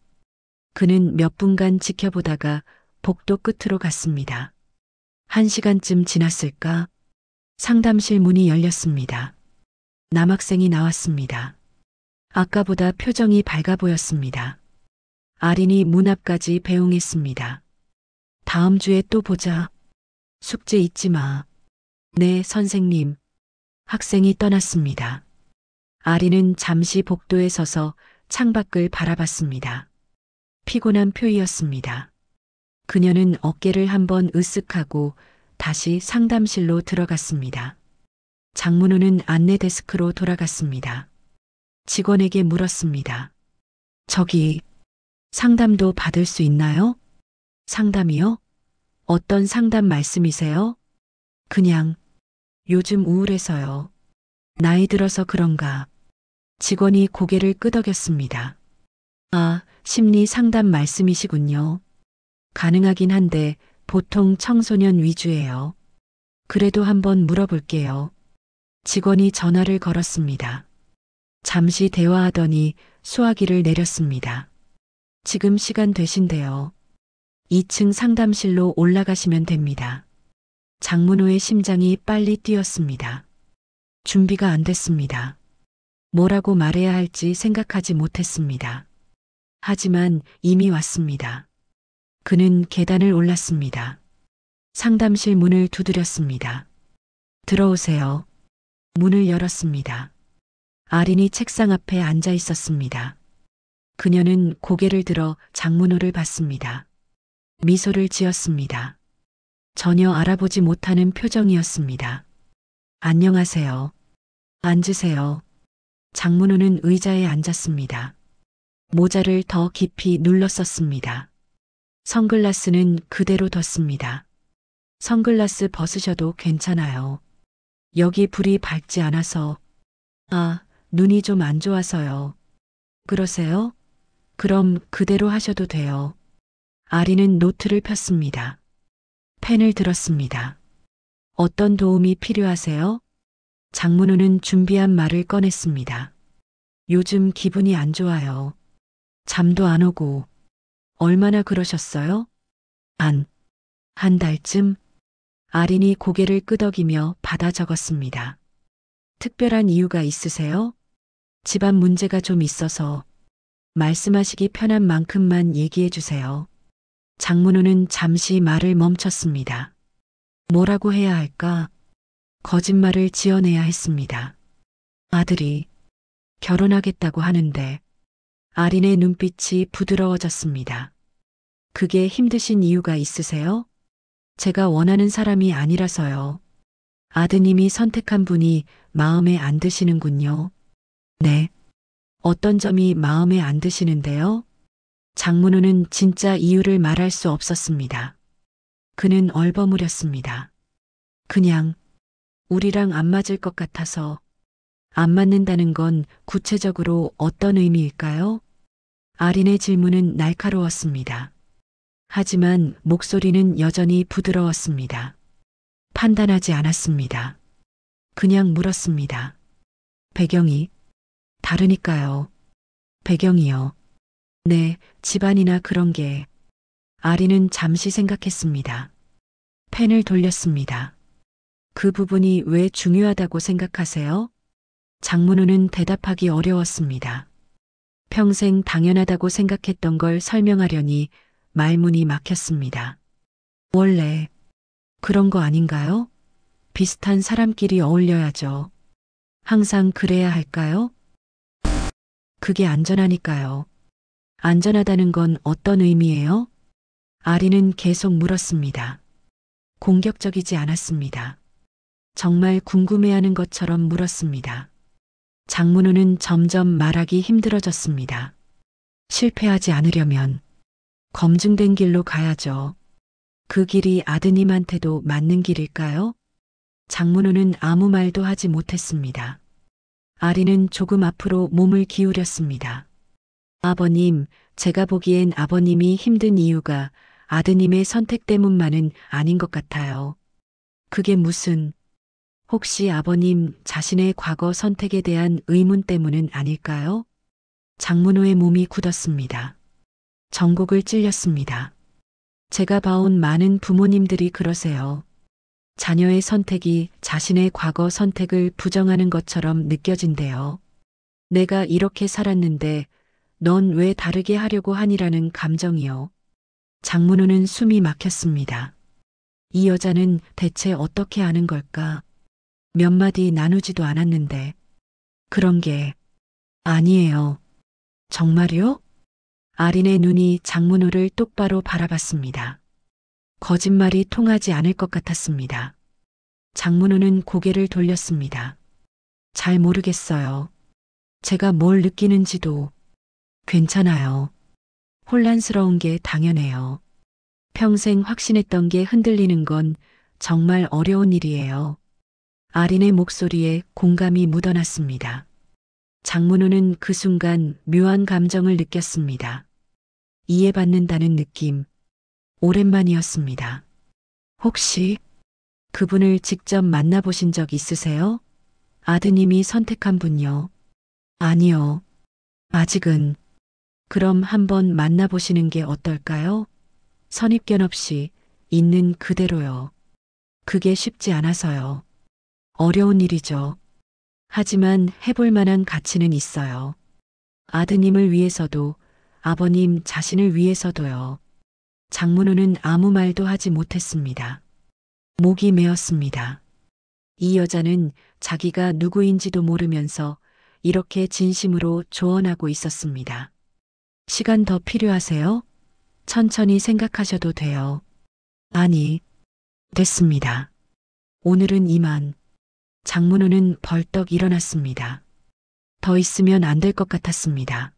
그는 몇 분간 지켜보다가 복도 끝으로 갔습니다. 1시간쯤 지났을까? 상담실 문이 열렸습니다. 남학생이 나왔습니다. 아까보다 표정이 밝아 보였습니다. 아린이 문 앞까지 배웅했습니다. 다음 주에 또 보자. 숙제 잊지 마. 네, 선생님. 학생이 떠났습니다. 아린은 잠시 복도에 서서 창밖을 바라봤습니다. 피곤한 표이었습니다. 그녀는 어깨를 한번 으쓱하고 다시 상담실로 들어갔습니다. 장문호는 안내 데스크로 돌아갔습니다. 직원에게 물었습니다. 저기, 상담도 받을 수 있나요? 상담이요? 어떤 상담 말씀이세요? 그냥, 요즘 우울해서요. 나이 들어서 그런가. 직원이 고개를 끄덕였습니다. 아, 심리 상담 말씀이시군요. 가능하긴 한데 보통 청소년 위주예요. 그래도 한번 물어볼게요. 직원이 전화를 걸었습니다. 잠시 대화하더니 수화기를 내렸습니다. 지금 시간 되신대요. 2층 상담실로 올라가시면 됩니다. 장문호의 심장이 빨리 뛰었습니다. 준비가 안 됐습니다. 뭐라고 말해야 할지 생각하지 못했습니다. 하지만 이미 왔습니다. 그는 계단을 올랐습니다. 상담실 문을 두드렸습니다. 들어오세요. 문을 열었습니다. 아린이 책상 앞에 앉아 있었습니다. 그녀는 고개를 들어 장문호를 봤습니다. 미소를 지었습니다. 전혀 알아보지 못하는 표정이었습니다. 안녕하세요. 앉으세요. 장문호는 의자에 앉았습니다. 모자를 더 깊이 눌렀었습니다. 선글라스는 그대로 뒀습니다. 선글라스 벗으셔도 괜찮아요. 여기 불이 밝지 않아서. 아, 눈이 좀 안 좋아서요. 그러세요? 그럼 그대로 하셔도 돼요. 아리는 노트를 폈습니다. 펜을 들었습니다. 어떤 도움이 필요하세요? 장문호는 준비한 말을 꺼냈습니다. 요즘 기분이 안 좋아요. 잠도 안 오고. 얼마나 그러셨어요? 한 달쯤? 아린이 고개를 끄덕이며 받아 적었습니다. 특별한 이유가 있으세요? 집안 문제가 좀 있어서. 말씀하시기 편한 만큼만 얘기해 주세요. 장문호는 잠시 말을 멈췄습니다. 뭐라고 해야 할까? 거짓말을 지어내야 했습니다. 아들이 결혼하겠다고 하는데. 아린의 눈빛이 부드러워졌습니다. 그게 힘드신 이유가 있으세요? 제가 원하는 사람이 아니라서요. 아드님이 선택한 분이 마음에 안 드시는군요. 네. 어떤 점이 마음에 안 드시는데요? 장문호는 진짜 이유를 말할 수 없었습니다. 그는 얼버무렸습니다. 그냥 우리랑 안 맞을 것 같아서. 안 맞는다는 건 구체적으로 어떤 의미일까요? 아린의 질문은 날카로웠습니다. 하지만 목소리는 여전히 부드러웠습니다. 판단하지 않았습니다. 그냥 물었습니다. 배경이 다르니까요. 배경이요. 네, 집안이나 그런 게. 아린은 잠시 생각했습니다. 펜을 돌렸습니다. 그 부분이 왜 중요하다고 생각하세요? 장문호는 대답하기 어려웠습니다. 평생 당연하다고 생각했던 걸 설명하려니 말문이 막혔습니다. 원래 그런 거 아닌가요? 비슷한 사람끼리 어울려야죠. 항상 그래야 할까요? 그게 안전하니까요. 안전하다는 건 어떤 의미예요? 아리는 계속 물었습니다. 공격적이지 않았습니다. 정말 궁금해하는 것처럼 물었습니다. 장문호는 점점 말하기 힘들어졌습니다. 실패하지 않으려면 검증된 길로 가야죠. 그 길이 아드님한테도 맞는 길일까요? 장문호는 아무 말도 하지 못했습니다. 아리는 조금 앞으로 몸을 기울였습니다. 아버님, 제가 보기엔 아버님이 힘든 이유가 아드님의 선택 때문만은 아닌 것 같아요. 그게 무슨... 혹시 아버님 자신의 과거 선택에 대한 의문 때문은 아닐까요? 장문호의 몸이 굳었습니다. 전곡을 찔렸습니다. 제가 봐온 많은 부모님들이 그러세요. 자녀의 선택이 자신의 과거 선택을 부정하는 것처럼 느껴진대요. 내가 이렇게 살았는데 넌 왜 다르게 하려고 하니라는 감정이요. 장문호는 숨이 막혔습니다. 이 여자는 대체 어떻게 아는 걸까? 몇 마디 나누지도 않았는데. 그런 게 아니에요. 정말요? 아린의 눈이 장문호를 똑바로 바라봤습니다. 거짓말이 통하지 않을 것 같았습니다. 장문호는 고개를 돌렸습니다. 잘 모르겠어요. 제가 뭘 느끼는지도 괜찮아요. 혼란스러운 게 당연해요. 평생 확신했던 게 흔들리는 건 정말 어려운 일이에요. 아린의 목소리에 공감이 묻어났습니다. 장문호는 그 순간 묘한 감정을 느꼈습니다. 이해받는다는 느낌. 오랜만이었습니다. 혹시 그분을 직접 만나보신 적 있으세요? 아드님이 선택한 분요. 아니요. 아직은. 그럼 한번 만나보시는 게 어떨까요? 선입견 없이 있는 그대로요. 그게 쉽지 않아서요. 어려운 일이죠. 하지만 해볼 만한 가치는 있어요. 아드님을 위해서도 아버님 자신을 위해서도요. 장문호는 아무 말도 하지 못했습니다. 목이 메었습니다. 이 여자는 자기가 누구인지도 모르면서 이렇게 진심으로 조언하고 있었습니다. 시간 더 필요하세요? 천천히 생각하셔도 돼요. 아니, 됐습니다. 오늘은 이만. 장문호는 벌떡 일어났습니다. 더 있으면 안 될 것 같았습니다.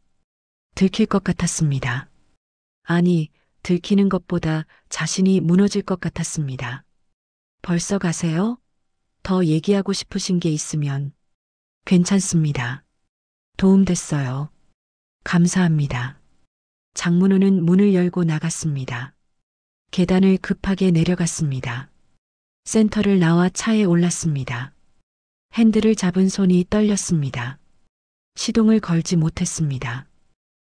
들킬 것 같았습니다. 아니, 들키는 것보다 자신이 무너질 것 같았습니다. 벌써 가세요? 더 얘기하고 싶으신 게 있으면 괜찮습니다. 도움됐어요. 감사합니다. 장문호는 문을 열고 나갔습니다. 계단을 급하게 내려갔습니다. 센터를 나와 차에 올랐습니다. 핸들을 잡은 손이 떨렸습니다. 시동을 걸지 못했습니다.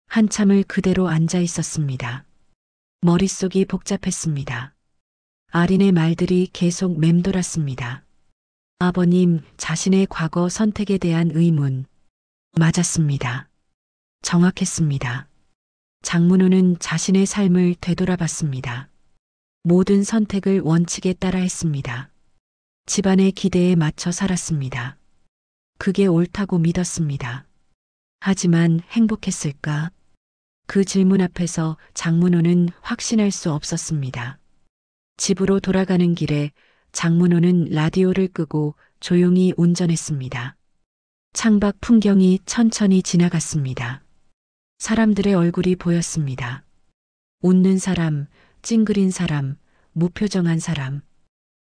한참을 그대로 앉아 있었습니다. 머릿속이 복잡했습니다. 아린의 말들이 계속 맴돌았습니다. 아버님 자신의 과거 선택에 대한 의문. 맞았습니다. 정확했습니다. 장문호는 자신의 삶을 되돌아봤습니다. 모든 선택을 원칙에 따라 했습니다. 집안의 기대에 맞춰 살았습니다. 그게 옳다고 믿었습니다. 하지만 행복했을까? 그 질문 앞에서 장문호는 확신할 수 없었습니다. 집으로 돌아가는 길에 장문호는 라디오를 끄고 조용히 운전했습니다. 창밖 풍경이 천천히 지나갔습니다. 사람들의 얼굴이 보였습니다. 웃는 사람, 찡그린 사람, 무표정한 사람.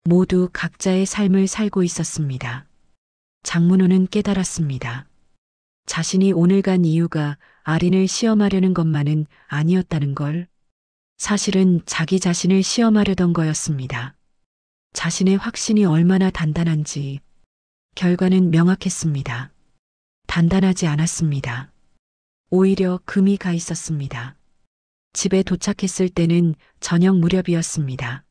모두 각자의 삶을 살고 있었습니다. 장문호는 깨달았습니다. 자신이 오늘 간 이유가 아린을 시험하려는 것만은 아니었다는 걸. 사실은 자기 자신을 시험하려던 거였습니다. 자신의 확신이 얼마나 단단한지. 결과는 명확했습니다. 단단하지 않았습니다. 오히려 금이 가 있었습니다. 집에 도착했을 때는 저녁 무렵이었습니다.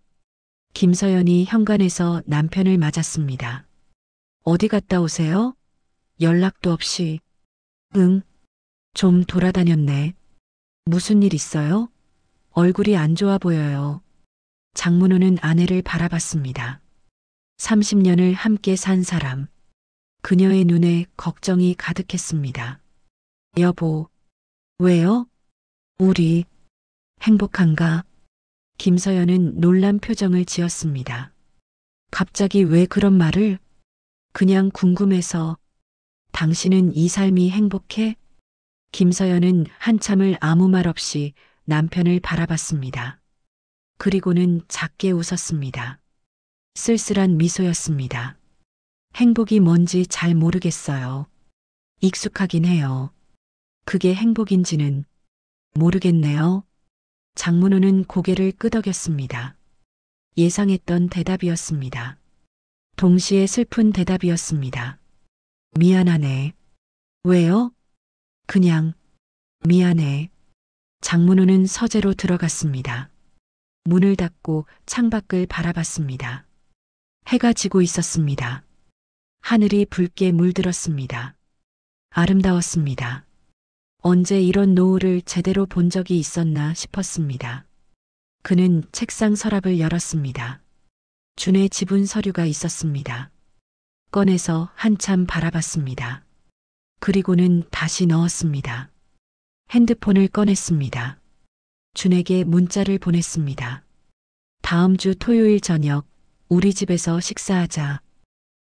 김서연이 현관에서 남편을 맞았습니다. 어디 갔다 오세요? 연락도 없이. 응. 좀 돌아다녔네. 무슨 일 있어요? 얼굴이 안 좋아 보여요. 장문호는 아내를 바라봤습니다. 30년을 함께 산 사람. 그녀의 눈에 걱정이 가득했습니다. 여보, 왜요? 우리 행복한가? 김서연은 놀란 표정을 지었습니다. 갑자기 왜 그런 말을? 그냥 궁금해서. 당신은 이 삶이 행복해? 김서연은 한참을 아무 말 없이 남편을 바라봤습니다. 그리고는 작게 웃었습니다. 쓸쓸한 미소였습니다. 행복이 뭔지 잘 모르겠어요. 익숙하긴 해요. 그게 행복인지는 모르겠네요. 장문호는 고개를 끄덕였습니다. 예상했던 대답이었습니다. 동시에 슬픈 대답이었습니다. 미안하네. 왜요? 그냥 미안해. 장문호는 서재로 들어갔습니다. 문을 닫고 창밖을 바라봤습니다. 해가 지고 있었습니다. 하늘이 붉게 물들었습니다. 아름다웠습니다. 언제 이런 노을을 제대로 본 적이 있었나 싶었습니다. 그는 책상 서랍을 열었습니다. 준의 지분 서류가 있었습니다. 꺼내서 한참 바라봤습니다. 그리고는 다시 넣었습니다. 핸드폰을 꺼냈습니다. 준에게 문자를 보냈습니다. 다음 주 토요일 저녁 우리 집에서 식사하자.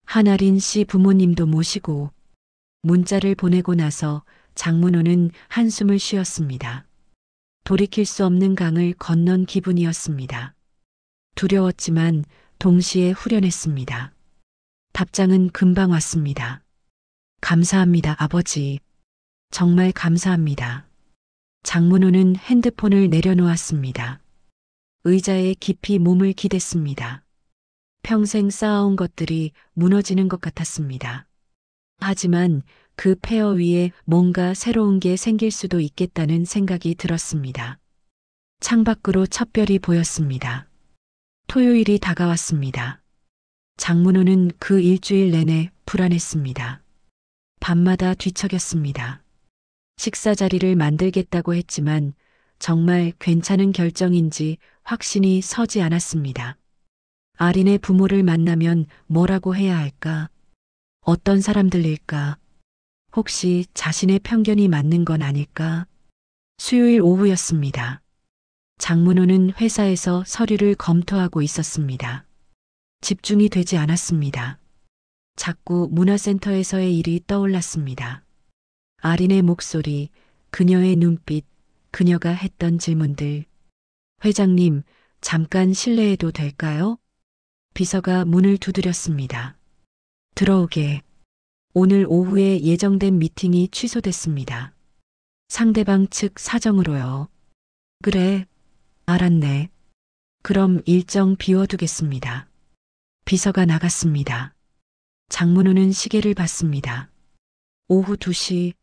한아린 씨 부모님도 모시고. 문자를 보내고 나서 장문호는 한숨을 쉬었습니다. 돌이킬 수 없는 강을 건넌 기분이었습니다. 두려웠지만 동시에 후련했습니다. 답장은 금방 왔습니다. 감사합니다, 아버지. 정말 감사합니다. 장문호는 핸드폰을 내려놓았습니다. 의자에 깊이 몸을 기댔습니다. 평생 쌓아온 것들이 무너지는 것 같았습니다. 하지만 그 폐허 위에 뭔가 새로운 게 생길 수도 있겠다는 생각이 들었습니다. 창밖으로 첫별이 보였습니다. 토요일이 다가왔습니다. 장문호는 그 일주일 내내 불안했습니다. 밤마다 뒤척였습니다. 식사 자리를 만들겠다고 했지만 정말 괜찮은 결정인지 확신이 서지 않았습니다. 아린의 부모를 만나면 뭐라고 해야 할까? 어떤 사람들일까? 혹시 자신의 편견이 맞는 건 아닐까? 수요일 오후였습니다. 장문호는 회사에서 서류를 검토하고 있었습니다. 집중이 되지 않았습니다. 자꾸 문화센터에서의 일이 떠올랐습니다. 아린의 목소리, 그녀의 눈빛, 그녀가 했던 질문들. 회장님, 잠깐 실례해도 될까요? 비서가 문을 두드렸습니다. 들어오게. 오늘 오후에 예정된 미팅이 취소됐습니다. 상대방 측 사정으로요. 그래, 알았네. 그럼 일정 비워두겠습니다. 비서가 나갔습니다. 장문호는 시계를 봤습니다. 오후 2시.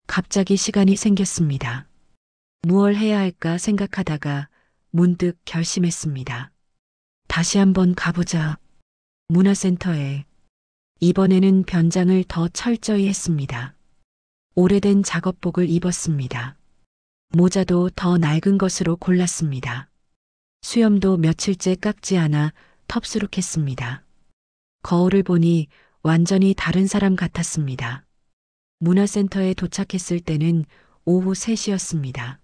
갑자기 시간이 생겼습니다. 무얼 해야 할까 생각하다가 문득 결심했습니다. 다시 한번 가보자. 문화센터에. 이번에는 변장을 더 철저히 했습니다. 오래된 작업복을 입었습니다. 모자도 더 낡은 것으로 골랐습니다. 수염도 며칠째 깎지 않아 텁수룩했습니다. 거울을 보니 완전히 다른 사람 같았습니다. 문화센터에 도착했을 때는 오후 3시였습니다.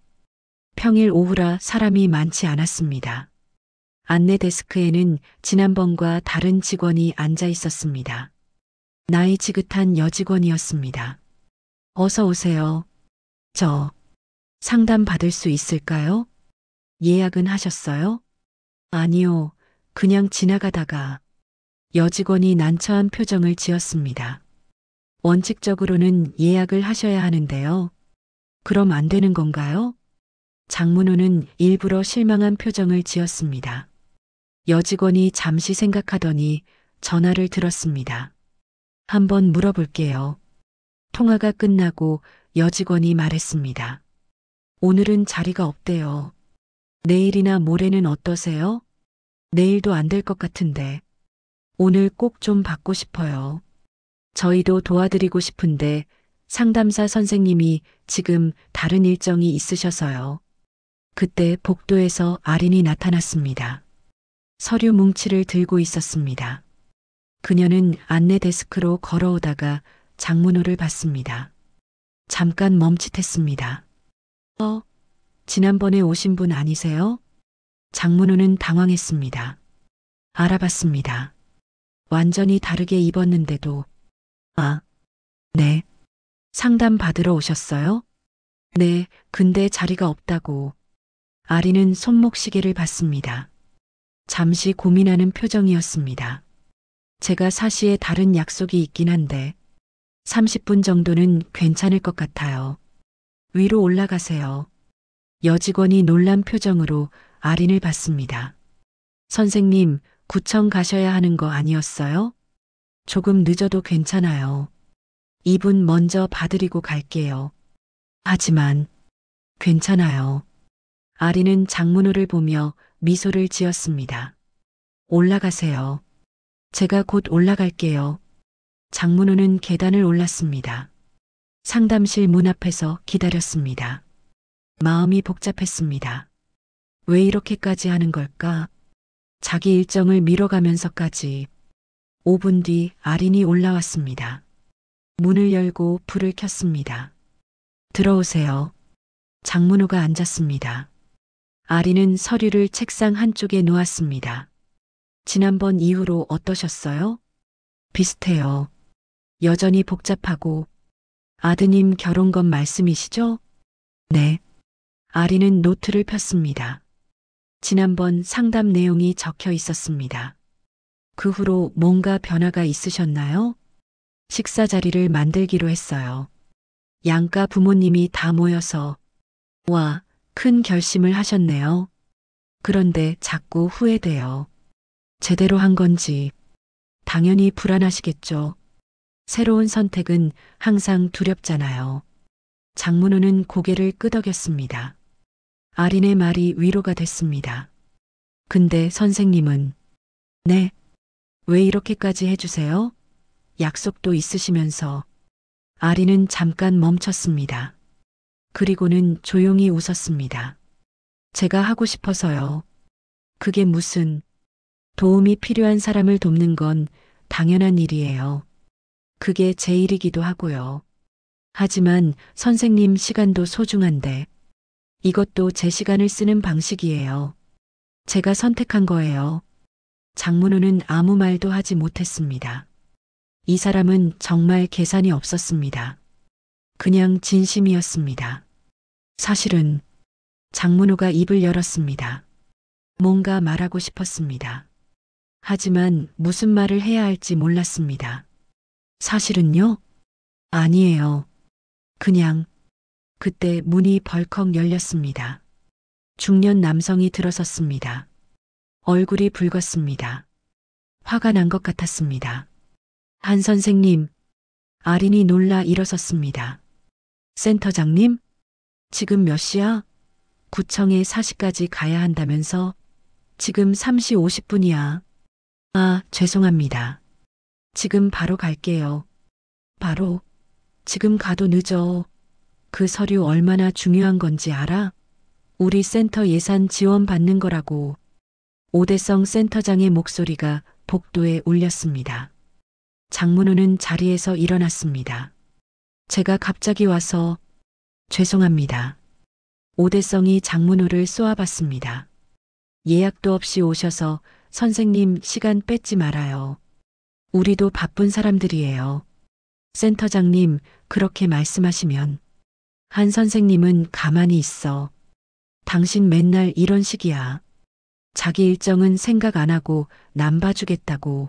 평일 오후라 사람이 많지 않았습니다. 안내 데스크에는 지난번과 다른 직원이 앉아 있었습니다. 나이 지긋한 여직원이었습니다. 어서 오세요. 저 상담 받을 수 있을까요? 예약은 하셨어요? 아니요. 그냥 지나가다가. 여직원이 난처한 표정을 지었습니다. 원칙적으로는 예약을 하셔야 하는데요. 그럼 안 되는 건가요? 장문호는 일부러 실망한 표정을 지었습니다. 여직원이 잠시 생각하더니 전화를 들었습니다. 한번 물어볼게요. 통화가 끝나고 여직원이 말했습니다. 오늘은 자리가 없대요. 내일이나 모레는 어떠세요? 내일도 안 될 것 같은데. 오늘 꼭 좀 받고 싶어요. 저희도 도와드리고 싶은데 상담사 선생님이 지금 다른 일정이 있으셔서요. 그때 복도에서 아린이 나타났습니다. 서류 뭉치를 들고 있었습니다. 그녀는 안내 데스크로 걸어오다가 장문호를 봤습니다. 잠깐 멈칫했습니다. 지난번에 오신 분 아니세요? 장문호는 당황했습니다. 알아봤습니다. 완전히 다르게 입었는데도. 아, 네. 상담 받으러 오셨어요? 네, 근데 자리가 없다고. 아린은 손목시계를 봤습니다. 잠시 고민하는 표정이었습니다. 제가 사시에 다른 약속이 있긴 한데 30분 정도는 괜찮을 것 같아요. 위로 올라가세요. 여직원이 놀란 표정으로 아린을 봤습니다. 선생님, 구청 가셔야 하는 거 아니었어요? 조금 늦어도 괜찮아요. 이분 먼저 봐드리고 갈게요. 하지만 괜찮아요. 아린은 장문호를 보며 미소를 지었습니다. 올라가세요. 제가 곧 올라갈게요. 장문호는 계단을 올랐습니다. 상담실 문 앞에서 기다렸습니다. 마음이 복잡했습니다. 왜 이렇게까지 하는 걸까? 자기 일정을 미뤄가면서까지. 5분 뒤 아린이 올라왔습니다. 문을 열고 불을 켰습니다. 들어오세요. 장문호가 앉았습니다. 아린은 서류를 책상 한쪽에 놓았습니다. 지난번 이후로 어떠셨어요? 비슷해요. 여전히 복잡하고. 아드님 결혼건 말씀이시죠? 네. 아린은 노트를 폈습니다. 지난번 상담 내용이 적혀 있었습니다. 그 후로 뭔가 변화가 있으셨나요? 식사 자리를 만들기로 했어요. 양가 부모님이 다 모여서. 와, 큰 결심을 하셨네요. 그런데 자꾸 후회돼요. 제대로 한 건지. 당연히 불안하시겠죠. 새로운 선택은 항상 두렵잖아요. 장문호는 고개를 끄덕였습니다. 아린의 말이 위로가 됐습니다. 근데 선생님은. 네. 왜 이렇게까지 해주세요? 약속도 있으시면서. 아린은 잠깐 멈췄습니다. 그리고는 조용히 웃었습니다. 제가 하고 싶어서요. 그게 무슨. 도움이 필요한 사람을 돕는 건 당연한 일이에요. 그게 제 일이기도 하고요. 하지만 선생님 시간도 소중한데. 이것도 제 시간을 쓰는 방식이에요. 제가 선택한 거예요. 장문호는 아무 말도 하지 못했습니다. 이 사람은 정말 계산이 없었습니다. 그냥 진심이었습니다. 사실은. 장문호가 입을 열었습니다. 뭔가 말하고 싶었습니다. 하지만 무슨 말을 해야 할지 몰랐습니다. 사실은요? 아니에요. 그냥. 그때 문이 벌컥 열렸습니다. 중년 남성이 들어섰습니다. 얼굴이 붉었습니다. 화가 난 것 같았습니다. 한 선생님. 아린이 놀라 일어섰습니다. 센터장님? 지금 몇 시야? 구청에 4시까지 가야 한다면서? 지금 3시 50분이야. 아, 죄송합니다. 지금 바로 갈게요. 바로? 지금 가도 늦어. 그 서류 얼마나 중요한 건지 알아? 우리 센터 예산 지원 받는 거라고. 오대성 센터장의 목소리가 복도에 울렸습니다. 장문호는 자리에서 일어났습니다. 제가 갑자기 와서. 죄송합니다. 오대성이 장문호를 쏘아봤습니다. 예약도 없이 오셔서 선생님 시간 뺏지 말아요. 우리도 바쁜 사람들이에요. 센터장님, 그렇게 말씀하시면. 한 선생님은 가만히 있어. 당신 맨날 이런 식이야. 자기 일정은 생각 안 하고 남 봐주겠다고.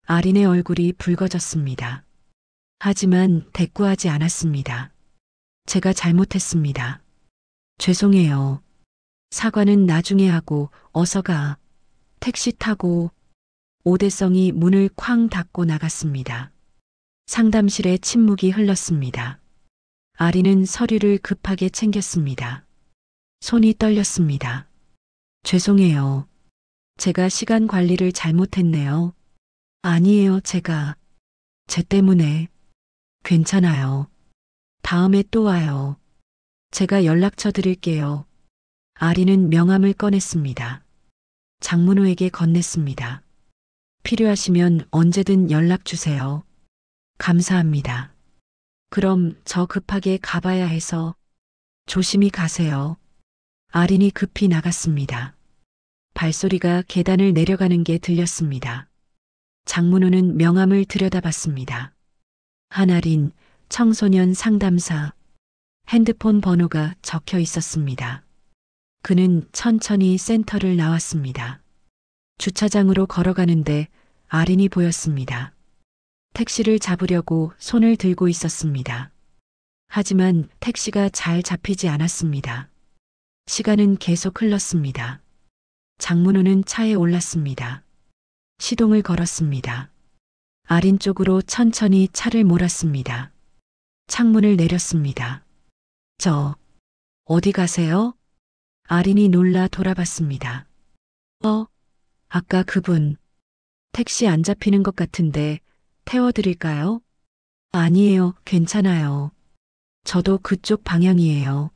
아린의 얼굴이 붉어졌습니다. 하지만 대꾸하지 않았습니다. 제가 잘못했습니다. 죄송해요. 사과는 나중에 하고 어서 가. 택시 타고. 오대성이 문을 쾅 닫고 나갔습니다. 상담실에 침묵이 흘렀습니다. 아린은 서류를 급하게 챙겼습니다. 손이 떨렸습니다. 죄송해요. 제가 시간 관리를 잘못했네요. 아니에요, 제가. 제 때문에. 괜찮아요. 다음에 또 와요. 제가 연락처 드릴게요. 아린은 명함을 꺼냈습니다. 장문호에게 건넸습니다. 필요하시면 언제든 연락 주세요. 감사합니다. 그럼 저 급하게 가봐야 해서. 조심히 가세요. 아린이 급히 나갔습니다. 발소리가 계단을 내려가는 게 들렸습니다. 장문호는 명함을 들여다봤습니다. 한아린, 청소년 상담사. 핸드폰 번호가 적혀 있었습니다. 그는 천천히 센터를 나왔습니다. 주차장으로 걸어가는데 아린이 보였습니다. 택시를 잡으려고 손을 들고 있었습니다. 하지만 택시가 잘 잡히지 않았습니다. 시간은 계속 흘렀습니다. 장문호는 차에 올랐습니다. 시동을 걸었습니다. 아린 쪽으로 천천히 차를 몰았습니다. 창문을 내렸습니다. 어디 가세요? 아린이 놀라 돌아봤습니다. 아까 그분. 택시 안 잡히는 것 같은데 태워드릴까요? 아니에요. 괜찮아요. 저도 그쪽 방향이에요.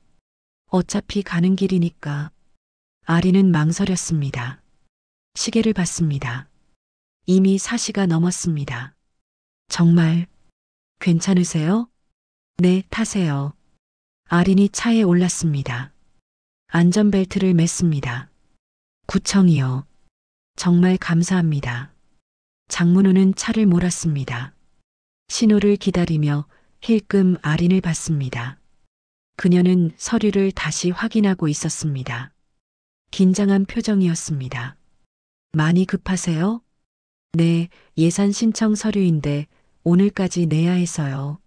어차피 가는 길이니까. 아리는 망설였습니다. 시계를 봤습니다. 이미 4시가 넘었습니다. 정말 괜찮으세요? 네, 타세요. 아린이 차에 올랐습니다. 안전벨트를 맸습니다. 구청이요. 정말 감사합니다. 장문호는 차를 몰았습니다. 신호를 기다리며 힐끔 아린을 봤습니다. 그녀는 서류를 다시 확인하고 있었습니다. 긴장한 표정이었습니다. 많이 급하세요? 네, 예산 신청 서류인데 오늘까지 내야 해서요.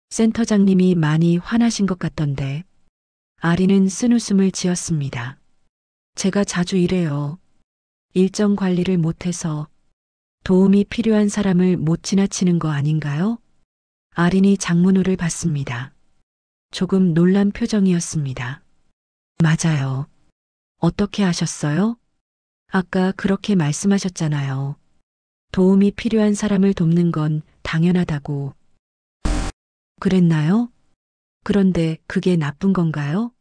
센터장님이 많이 화나신 것 같던데. 아리는 쓴웃음을 지었습니다. 제가 자주 이래요. 일정 관리를 못해서 도움이 필요한 사람을 못 지나치는 거 아닌가요? 아린이 장문호를 봤습니다. 조금 놀란 표정이었습니다. 맞아요. 어떻게 아셨어요? 아까 그렇게 말씀하셨잖아요. 도움이 필요한 사람을 돕는 건 당연하다고. 그랬나요? 그런데 그게 나쁜 건가요?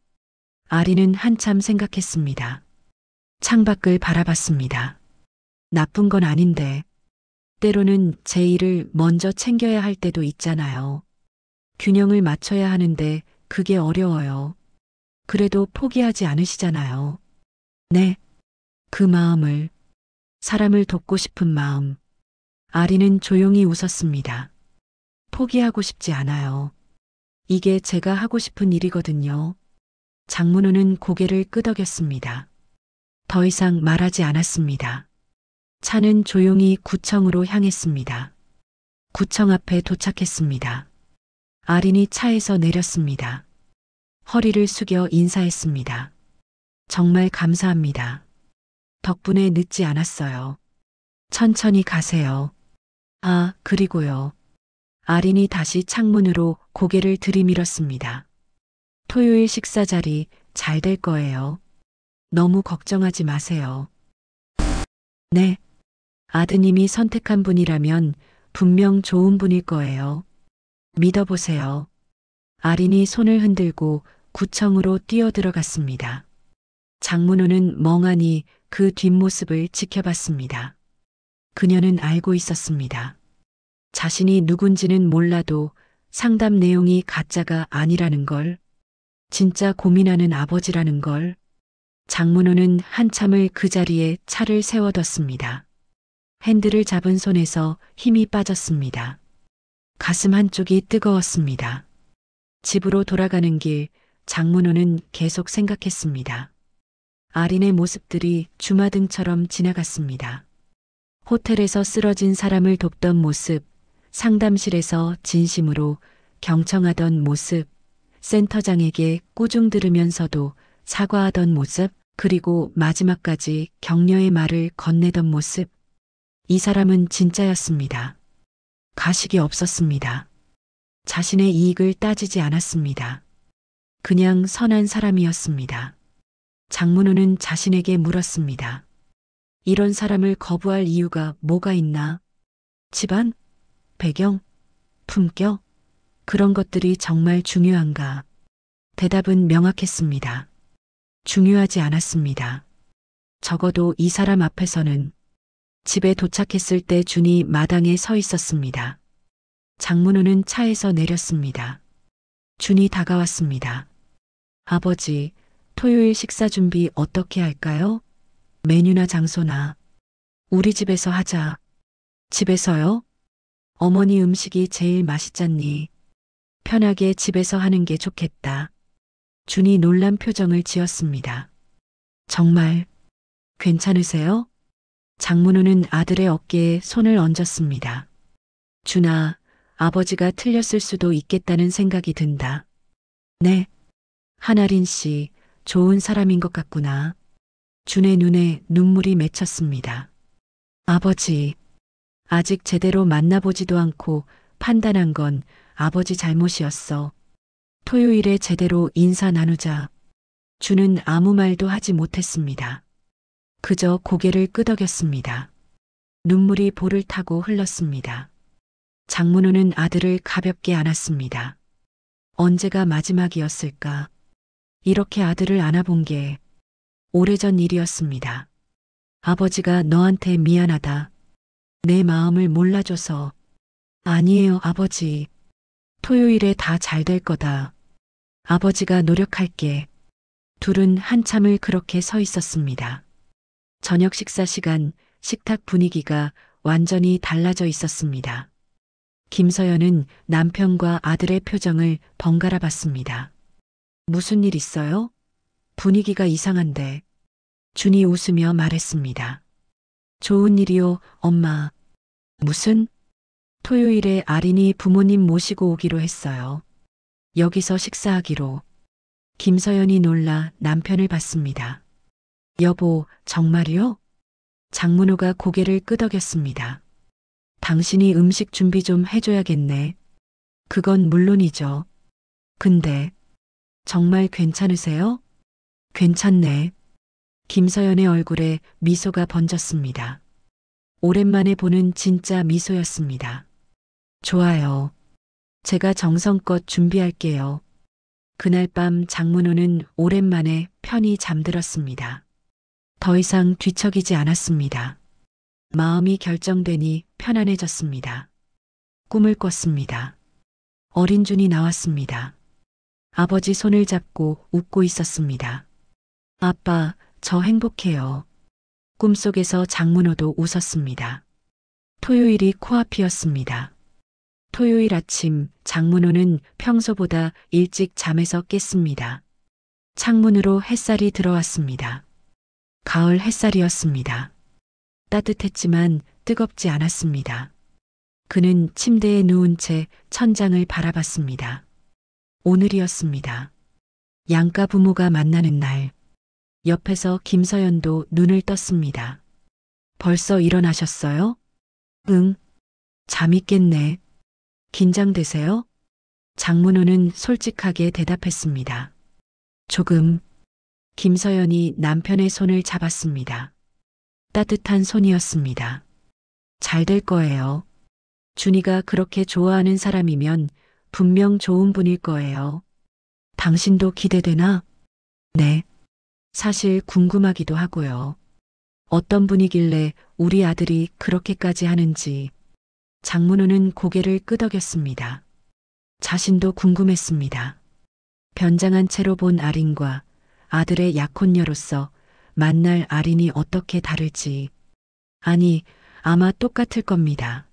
아리는 한참 생각했습니다. 창밖을 바라봤습니다. 나쁜 건 아닌데, 때로는 제 일을 먼저 챙겨야 할 때도 있잖아요. 균형을 맞춰야 하는데 그게 어려워요. 그래도 포기하지 않으시잖아요. 네. 그 마음을, 사람을 돕고 싶은 마음. 아리는 조용히 웃었습니다. 포기하고 싶지 않아요. 이게 제가 하고 싶은 일이거든요. 장문호는 고개를 끄덕였습니다. 더 이상 말하지 않았습니다. 차는 조용히 구청으로 향했습니다. 구청 앞에 도착했습니다. 아린이 차에서 내렸습니다. 허리를 숙여 인사했습니다. 정말 감사합니다. 덕분에 늦지 않았어요. 천천히 가세요. 아, 그리고요. 아린이 다시 창문으로 고개를 들이밀었습니다. 토요일 식사 자리 잘 될 거예요. 너무 걱정하지 마세요. 네. 아드님이 선택한 분이라면 분명 좋은 분일 거예요. 믿어보세요. 아린이 손을 흔들고 구청으로 뛰어들어갔습니다. 장문호는 멍하니 그 뒷모습을 지켜봤습니다. 그녀는 알고 있었습니다. 자신이 누군지는 몰라도 상담 내용이 가짜가 아니라는 걸, 진짜 고민하는 아버지라는 걸. 장문호는 한참을 그 자리에 차를 세워뒀습니다. 핸들을 잡은 손에서 힘이 빠졌습니다. 가슴 한쪽이 뜨거웠습니다. 집으로 돌아가는 길, 장문호는 계속 생각했습니다. 아린의 모습들이 주마등처럼 지나갔습니다. 호텔에서 쓰러진 사람을 돕던 모습, 상담실에서 진심으로 경청하던 모습, 센터장에게 꾸중 들으면서도 사과하던 모습, 그리고 마지막까지 격려의 말을 건네던 모습. 이 사람은 진짜였습니다. 가식이 없었습니다. 자신의 이익을 따지지 않았습니다. 그냥 선한 사람이었습니다. 장문호는 자신에게 물었습니다. 이런 사람을 거부할 이유가 뭐가 있나? 집안? 배경? 품격? 그런 것들이 정말 중요한가? 대답은 명확했습니다. 중요하지 않았습니다. 적어도 이 사람 앞에서는. 집에 도착했을 때 준이 마당에 서 있었습니다. 장문호는 차에서 내렸습니다. 준이 다가왔습니다. 아버지, 토요일 식사 준비 어떻게 할까요? 메뉴나 장소나. 우리 집에서 하자. 집에서요? 어머니 음식이 제일 맛있잖니. 편하게 집에서 하는 게 좋겠다. 준이 놀란 표정을 지었습니다. 정말 괜찮으세요? 장문호는 아들의 어깨에 손을 얹었습니다. 준아, 아버지가 틀렸을 수도 있겠다는 생각이 든다. 네. 한아린 씨, 좋은 사람인 것 같구나. 준의 눈에 눈물이 맺혔습니다. 아버지, 아직 제대로 만나보지도 않고 판단한 건 아버지 잘못이었어. 토요일에 제대로 인사 나누자. 준은 아무 말도 하지 못했습니다. 그저 고개를 끄덕였습니다. 눈물이 볼을 타고 흘렀습니다. 장문호는 아들을 가볍게 안았습니다. 언제가 마지막이었을까? 이렇게 아들을 안아본 게 오래전 일이었습니다. 아버지가 너한테 미안하다. 내 마음을 몰라줘서. 아니에요, 아버지. 토요일에 다 잘 될 거다. 아버지가 노력할게. 둘은 한참을 그렇게 서 있었습니다. 저녁 식사 시간, 식탁 분위기가 완전히 달라져 있었습니다. 김서연은 남편과 아들의 표정을 번갈아 봤습니다. 무슨 일 있어요? 분위기가 이상한데. 준이 웃으며 말했습니다. 좋은 일이요, 엄마. 무슨? 토요일에 아린이 부모님 모시고 오기로 했어요. 여기서 식사하기로. 김서연이 놀라 남편을 봤습니다. 여보, 정말이요? 장문호가 고개를 끄덕였습니다. 당신이 음식 준비 좀 해줘야겠네. 그건 물론이죠. 근데 정말 괜찮으세요? 괜찮네. 김서연의 얼굴에 미소가 번졌습니다. 오랜만에 보는 진짜 미소였습니다. 좋아요. 제가 정성껏 준비할게요. 그날 밤 장문호는 오랜만에 편히 잠들었습니다. 더 이상 뒤척이지 않았습니다. 마음이 결정되니 편안해졌습니다. 꿈을 꿨습니다. 어린 준이 나왔습니다. 아버지 손을 잡고 웃고 있었습니다. 아빠, 저 행복해요. 꿈속에서 장문호도 웃었습니다. 토요일이 코앞이었습니다. 토요일 아침 장문호는 평소보다 일찍 잠에서 깼습니다. 창문으로 햇살이 들어왔습니다. 가을 햇살이었습니다. 따뜻했지만 뜨겁지 않았습니다. 그는 침대에 누운 채 천장을 바라봤습니다. 오늘이었습니다. 양가 부모가 만나는 날. 옆에서 김서연도 눈을 떴습니다. 벌써 일어나셨어요? 응. 잠이 깼네. 긴장되세요? 장문호는 솔직하게 대답했습니다. 조금. 김서연이 남편의 손을 잡았습니다. 따뜻한 손이었습니다. 잘 될 거예요. 준이가 그렇게 좋아하는 사람이면 분명 좋은 분일 거예요. 당신도 기대되나? 네. 사실 궁금하기도 하고요. 어떤 분이길래 우리 아들이 그렇게까지 하는지. 장문호는 고개를 끄덕였습니다. 자신도 궁금했습니다. 변장한 채로 본 아린과 아들의 약혼녀로서 만날 아린이 어떻게 다를지. 아니, 아마 똑같을 겁니다.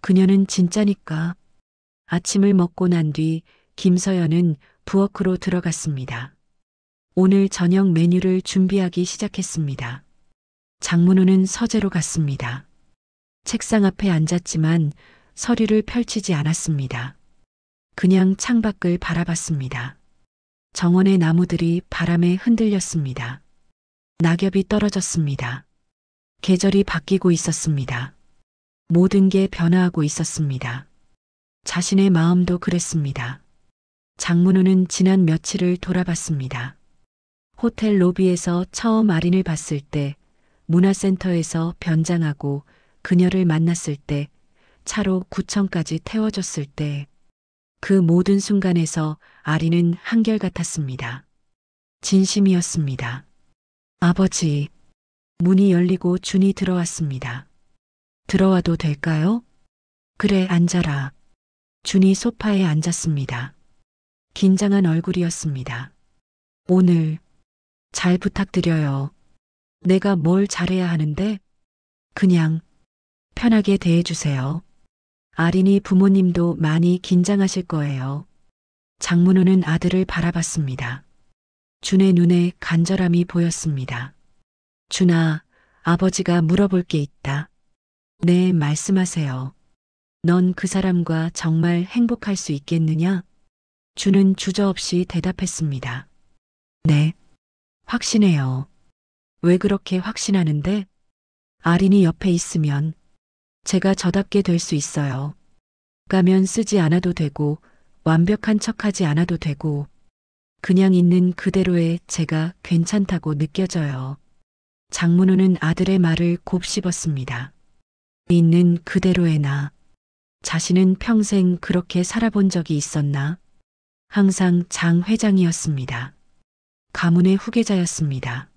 그녀는 진짜니까. 아침을 먹고 난 뒤 김서연은 부엌으로 들어갔습니다. 오늘 저녁 메뉴를 준비하기 시작했습니다. 장문호는 서재로 갔습니다. 책상 앞에 앉았지만 서류를 펼치지 않았습니다. 그냥 창밖을 바라봤습니다. 정원의 나무들이 바람에 흔들렸습니다. 낙엽이 떨어졌습니다. 계절이 바뀌고 있었습니다. 모든 게 변화하고 있었습니다. 자신의 마음도 그랬습니다. 장문호는 지난 며칠을 돌아봤습니다. 호텔 로비에서 처음 아린을 봤을 때, 문화센터에서 변장하고 그녀를 만났을 때, 차로 구청까지 태워줬을 때, 그 모든 순간에서 아린은 한결같았습니다. 진심이었습니다. 아버지, 문이 열리고 준이 들어왔습니다. 들어와도 될까요? 그래, 앉아라. 준이 소파에 앉았습니다. 긴장한 얼굴이었습니다. 오늘 잘 부탁드려요. 내가 뭘 잘해야 하는데? 그냥 편하게 대해주세요. 아린이 부모님도 많이 긴장하실 거예요. 장문호는 아들을 바라봤습니다. 준의 눈에 간절함이 보였습니다. 준아, 아버지가 물어볼 게 있다. 네, 말씀하세요. 넌 그 사람과 정말 행복할 수 있겠느냐? 준은 주저없이 대답했습니다. 네, 확신해요. 왜 그렇게 확신하는데? 아린이 옆에 있으면 제가 저답게 될 수 있어요. 가면 쓰지 않아도 되고 완벽한 척하지 않아도 되고 그냥 있는 그대로의 제가 괜찮다고 느껴져요. 장문호는 아들의 말을 곱씹었습니다. 있는 그대로의 나. 자신은 평생 그렇게 살아본 적이 있었나? 항상 장 회장이었습니다. 가문의 후계자였습니다.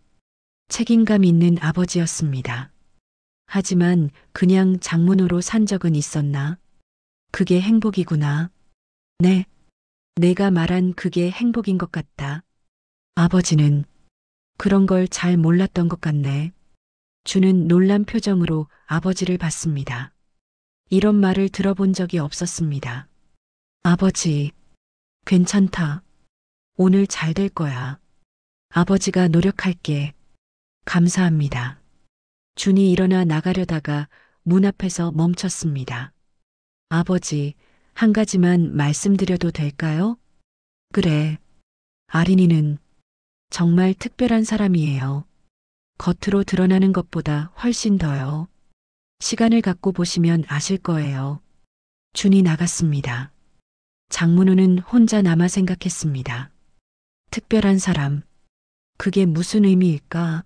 책임감 있는 아버지였습니다. 하지만 그냥 장문으로 산 적은 있었나? 그게 행복이구나. 네, 내가 말한 그게 행복인 것 같다. 아버지는 그런 걸 잘 몰랐던 것 같네. 주는 놀란 표정으로 아버지를 봤습니다. 이런 말을 들어본 적이 없었습니다. 아버지, 괜찮다. 오늘 잘 될 거야. 아버지가 노력할게. 감사합니다. 준이 일어나 나가려다가 문 앞에서 멈췄습니다. 아버지, 한 가지만 말씀드려도 될까요? 그래. 아린이는 정말 특별한 사람이에요. 겉으로 드러나는 것보다 훨씬 더요. 시간을 갖고 보시면 아실 거예요. 준이 나갔습니다. 장문호는 혼자 남아 생각했습니다. 특별한 사람. 그게 무슨 의미일까?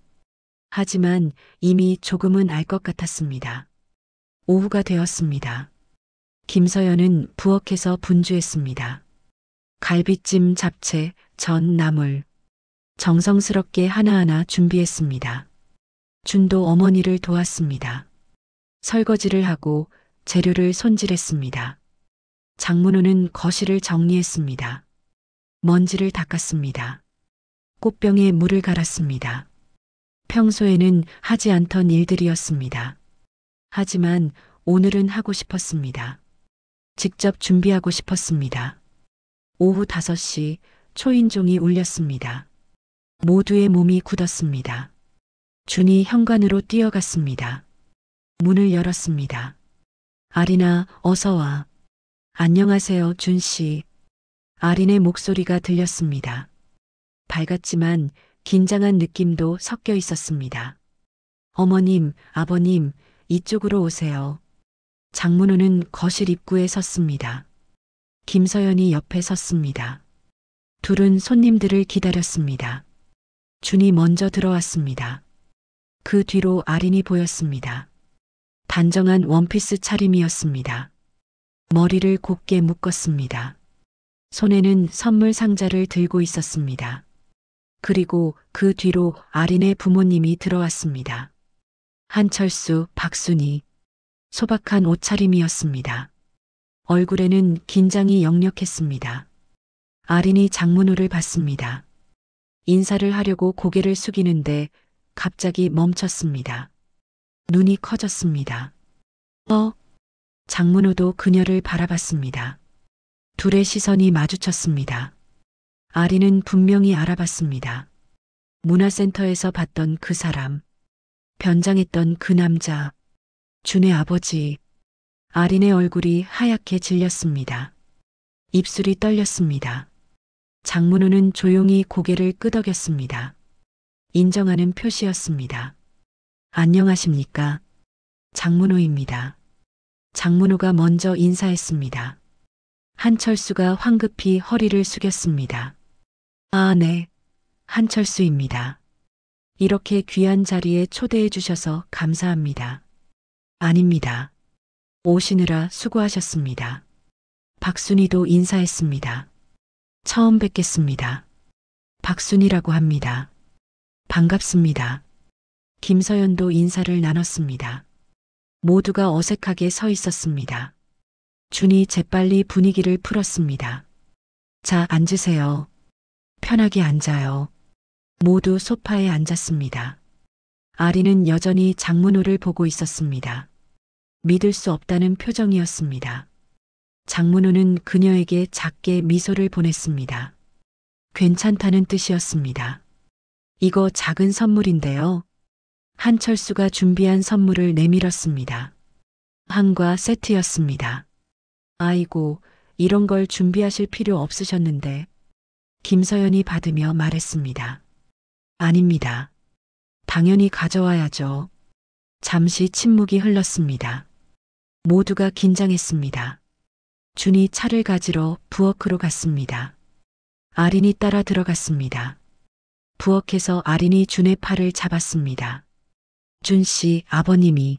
하지만 이미 조금은 알 것 같았습니다. 오후가 되었습니다. 김서연은 부엌에서 분주했습니다. 갈비찜, 잡채, 전, 나물. 정성스럽게 하나하나 준비했습니다. 준도 어머니를 도왔습니다. 설거지를 하고 재료를 손질했습니다. 장문호는 거실을 정리했습니다. 먼지를 닦았습니다. 꽃병에 물을 갈았습니다. 평소에는 하지 않던 일들이었습니다. 하지만 오늘은 하고 싶었습니다. 직접 준비하고 싶었습니다. 오후 5시 초인종이 울렸습니다. 모두의 몸이 굳었습니다. 준이 현관으로 뛰어갔습니다. 문을 열었습니다. 아린아, 어서 와. 안녕하세요, 준 씨. 아린의 목소리가 들렸습니다. 밝았지만 긴장한 느낌도 섞여 있었습니다. 어머님, 아버님, 이쪽으로 오세요. 장문호는 거실 입구에 섰습니다. 김서연이 옆에 섰습니다. 둘은 손님들을 기다렸습니다. 준이 먼저 들어왔습니다. 그 뒤로 아린이 보였습니다. 단정한 원피스 차림이었습니다. 머리를 곱게 묶었습니다. 손에는 선물 상자를 들고 있었습니다. 그리고 그 뒤로 아린의 부모님이 들어왔습니다. 한철수, 박순희. 소박한 옷차림이었습니다. 얼굴에는 긴장이 역력했습니다. 아린이 장문호를 봤습니다. 인사를 하려고 고개를 숙이는데 갑자기 멈췄습니다. 눈이 커졌습니다. 장문호도 그녀를 바라봤습니다. 둘의 시선이 마주쳤습니다. 아린은 분명히 알아봤습니다. 문화센터에서 봤던 그 사람, 변장했던 그 남자, 준의 아버지. 아린의 얼굴이 하얗게 질렸습니다. 입술이 떨렸습니다. 장문호는 조용히 고개를 끄덕였습니다. 인정하는 표시였습니다. 안녕하십니까? 장문호입니다. 장문호가 먼저 인사했습니다. 한철수가 황급히 허리를 숙였습니다. 아, 네. 한철수입니다. 이렇게 귀한 자리에 초대해 주셔서 감사합니다. 아닙니다. 오시느라 수고하셨습니다. 박순희도 인사했습니다. 처음 뵙겠습니다. 박순희라고 합니다. 반갑습니다. 김서연도 인사를 나눴습니다. 모두가 어색하게 서 있었습니다. 준이 재빨리 분위기를 풀었습니다. 자, 앉으세요. 편하게 앉아요. 모두 소파에 앉았습니다. 아리는 여전히 장문호를 보고 있었습니다. 믿을 수 없다는 표정이었습니다. 장문호는 그녀에게 작게 미소를 보냈습니다. 괜찮다는 뜻이었습니다. 이거 작은 선물인데요. 한철수가 준비한 선물을 내밀었습니다. 한과 세트였습니다. 아이고, 이런 걸 준비하실 필요 없으셨는데. 김서연이 받으며 말했습니다. 아닙니다. 당연히 가져와야죠. 잠시 침묵이 흘렀습니다. 모두가 긴장했습니다. 준이 차를 가지러 부엌으로 갔습니다. 아린이 따라 들어갔습니다. 부엌에서 아린이 준의 팔을 잡았습니다. 준 씨, 아버님이.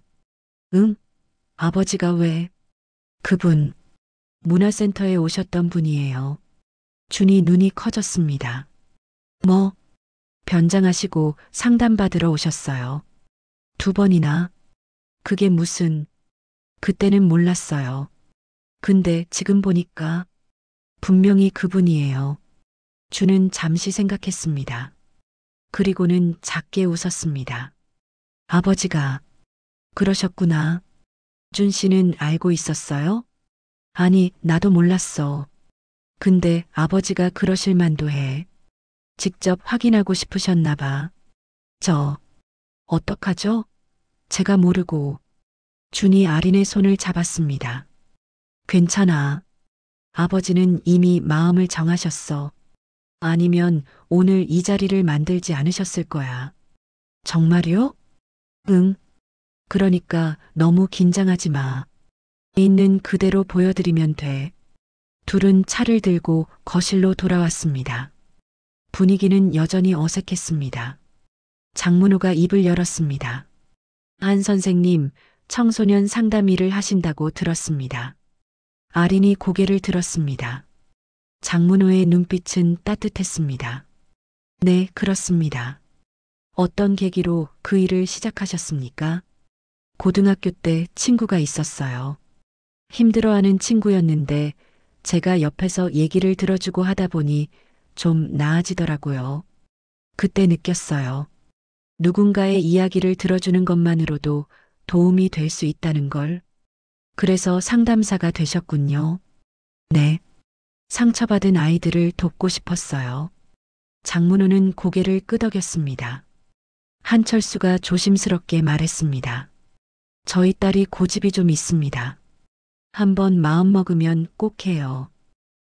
응? 아버지가 왜? 그분, 문화센터에 오셨던 분이에요. 준이 눈이 커졌습니다. 뭐? 변장하시고 상담받으러 오셨어요. 2번이나? 그게 무슨, 그때는 몰랐어요. 근데 지금 보니까 분명히 그분이에요. 준은 잠시 생각했습니다. 그리고는 작게 웃었습니다. 아버지가 그러셨구나. 준 씨는 알고 있었어요? 아니, 나도 몰랐어. 근데 아버지가 그러실 만도 해. 직접 확인하고 싶으셨나 봐. 어떡하죠? 제가 모르고. 준이 아린의 손을 잡았습니다. 괜찮아. 아버지는 이미 마음을 정하셨어. 아니면 오늘 이 자리를 만들지 않으셨을 거야. 정말요? 응. 그러니까 너무 긴장하지 마. 있는 그대로 보여드리면 돼. 둘은 차를 들고 거실로 돌아왔습니다. 분위기는 여전히 어색했습니다. 장문호가 입을 열었습니다. 한 선생님, 청소년 상담 일을 하신다고 들었습니다. 아린이 고개를 들었습니다. 장문호의 눈빛은 따뜻했습니다. 네, 그렇습니다. 어떤 계기로 그 일을 시작하셨습니까? 고등학교 때 친구가 있었어요. 힘들어하는 친구였는데 제가 옆에서 얘기를 들어주고 하다 보니 좀 나아지더라고요. 그때 느꼈어요. 누군가의 이야기를 들어주는 것만으로도 도움이 될 수 있다는 걸. 그래서 상담사가 되셨군요. 네. 상처받은 아이들을 돕고 싶었어요. 장문호는 고개를 끄덕였습니다. 한철수가 조심스럽게 말했습니다. 저희 딸이 고집이 좀 있습니다. 한번 마음먹으면 꼭 해요.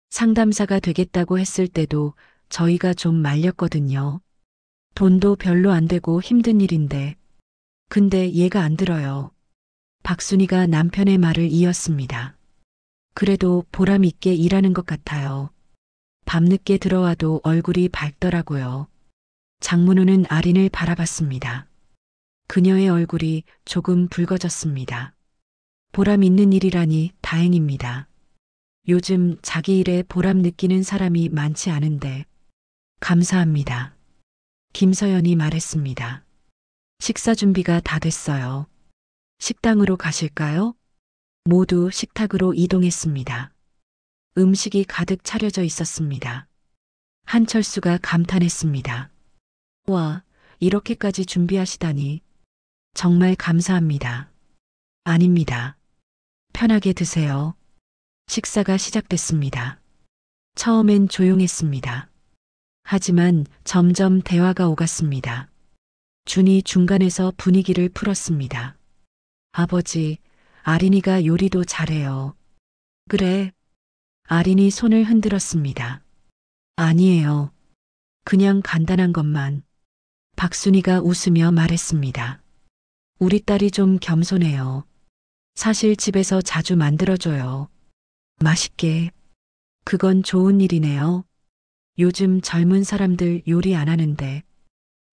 상담사가 되겠다고 했을 때도 저희가 좀 말렸거든요. 돈도 별로 안 되고 힘든 일인데. 근데 얘가 안 들어요. 박순이가 남편의 말을 이었습니다. 그래도 보람 있게 일하는 것 같아요. 밤늦게 들어와도 얼굴이 밝더라고요. 장문우는 아린을 바라봤습니다. 그녀의 얼굴이 조금 붉어졌습니다. 보람 있는 일이라니 다행입니다. 요즘 자기 일에 보람 느끼는 사람이 많지 않은데. 감사합니다. 김서연이 말했습니다. 식사 준비가 다 됐어요. 식당으로 가실까요? 모두 식탁으로 이동했습니다. 음식이 가득 차려져 있었습니다. 한철수가 감탄했습니다. 와, 이렇게까지 준비하시다니. 정말 감사합니다. 아닙니다. 편하게 드세요. 식사가 시작됐습니다. 처음엔 조용했습니다. 하지만 점점 대화가 오갔습니다. 준이 중간에서 분위기를 풀었습니다. 아버지, 아린이가 요리도 잘해요. 그래. 아린이 손을 흔들었습니다. 아니에요. 그냥 간단한 것만. 박순이가 웃으며 말했습니다. 우리 딸이 좀 겸손해요. 사실 집에서 자주 만들어줘요. 맛있게. 그건 좋은 일이네요. 요즘 젊은 사람들 요리 안 하는데.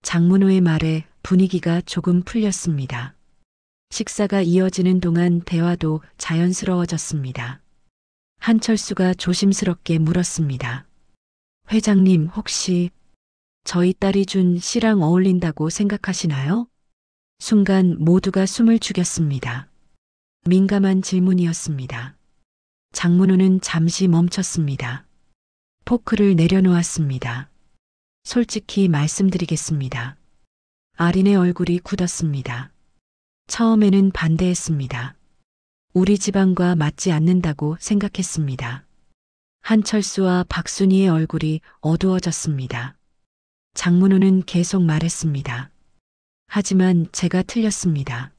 장문호의 말에 분위기가 조금 풀렸습니다. 식사가 이어지는 동안 대화도 자연스러워졌습니다. 한철수가 조심스럽게 물었습니다. 회장님, 혹시 저희 딸이 준 씨랑 어울린다고 생각하시나요? 순간 모두가 숨을 죽였습니다. 민감한 질문이었습니다. 장문호는 잠시 멈췄습니다. 포크를 내려놓았습니다. 솔직히 말씀드리겠습니다. 아린의 얼굴이 굳었습니다. 처음에는 반대했습니다. 우리 집안과 맞지 않는다고 생각했습니다. 한철수와 박순희의 얼굴이 어두워졌습니다. 장문호는 계속 말했습니다. 하지만 제가 틀렸습니다.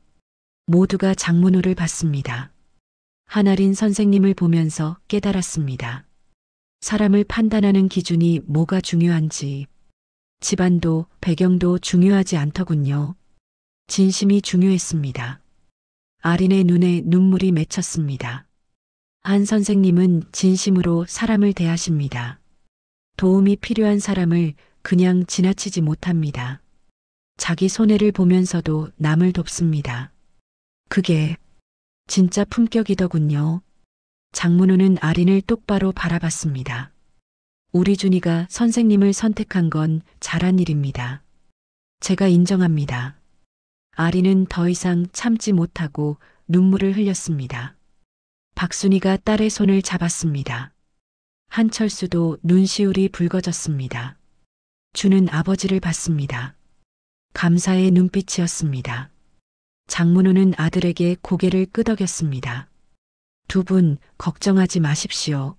모두가 장문호를 봤습니다. 한아린 선생님을 보면서 깨달았습니다. 사람을 판단하는 기준이 뭐가 중요한지, 집안도 배경도 중요하지 않더군요. 진심이 중요했습니다. 아린의 눈에 눈물이 맺혔습니다. 한 선생님은 진심으로 사람을 대하십니다. 도움이 필요한 사람을 그냥 지나치지 못합니다. 자기 손해를 보면서도 남을 돕습니다. 그게 진짜 품격이더군요. 장문호는 아린을 똑바로 바라봤습니다. 우리 준이가 선생님을 선택한 건 잘한 일입니다. 제가 인정합니다. 아린은 더 이상 참지 못하고 눈물을 흘렸습니다. 박순이가 딸의 손을 잡았습니다. 한철수도 눈시울이 붉어졌습니다. 준은 아버지를 봤습니다. 감사의 눈빛이었습니다. 장문호는 아들에게 고개를 끄덕였습니다. 두 분 걱정하지 마십시오.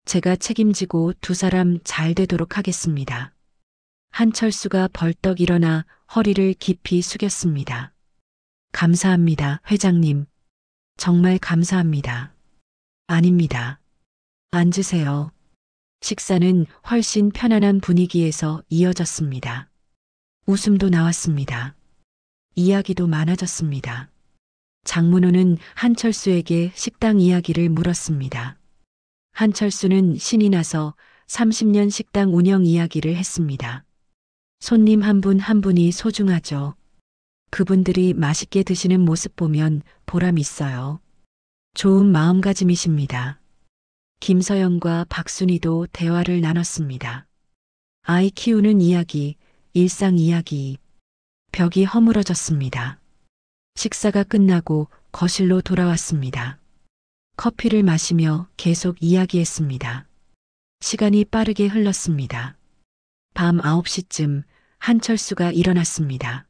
제가 책임지고 두 사람 잘 되도록 하겠습니다. 한철수가 벌떡 일어나 허리를 깊이 숙였습니다. 감사합니다, 회장님. 정말 감사합니다. 아닙니다. 앉으세요. 식사는 훨씬 편안한 분위기에서 이어졌습니다. 웃음도 나왔습니다. 이야기도 많아졌습니다. 장문호는 한철수에게 식당 이야기를 물었습니다. 한철수는 신이 나서 30년 식당 운영 이야기를 했습니다. 손님 한 분 한 분이 소중하죠. 그분들이 맛있게 드시는 모습 보면 보람 있어요. 좋은 마음가짐이십니다. 김서영과 박순희도 대화를 나눴습니다. 아이 키우는 이야기, 일상 이야기. 벽이 허물어졌습니다. 식사가 끝나고 거실로 돌아왔습니다. 커피를 마시며 계속 이야기했습니다. 시간이 빠르게 흘렀습니다. 밤 9시쯤 한철수가 일어났습니다.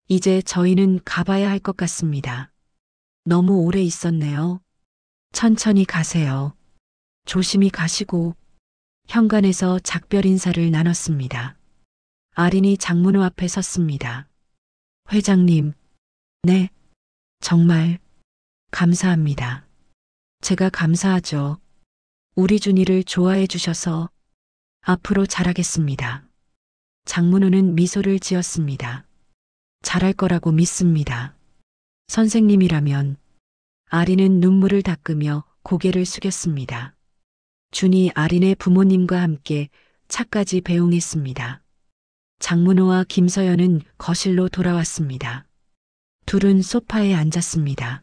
이제 저희는 가봐야 할 것 같습니다. 너무 오래 있었네요. 천천히 가세요. 조심히 가시고. 현관에서 작별 인사를 나눴습니다. 아린이 장문호 앞에 섰습니다. 회장님, 네, 정말 감사합니다. 제가 감사하죠. 우리 준이를 좋아해 주셔서 앞으로 잘하겠습니다. 장문호는 미소를 지었습니다. 잘할 거라고 믿습니다. 선생님이라면. 아린은 눈물을 닦으며 고개를 숙였습니다. 준이 아린의 부모님과 함께 차까지 배웅했습니다. 장문호와 김서연은 거실로 돌아왔습니다. 둘은 소파에 앉았습니다.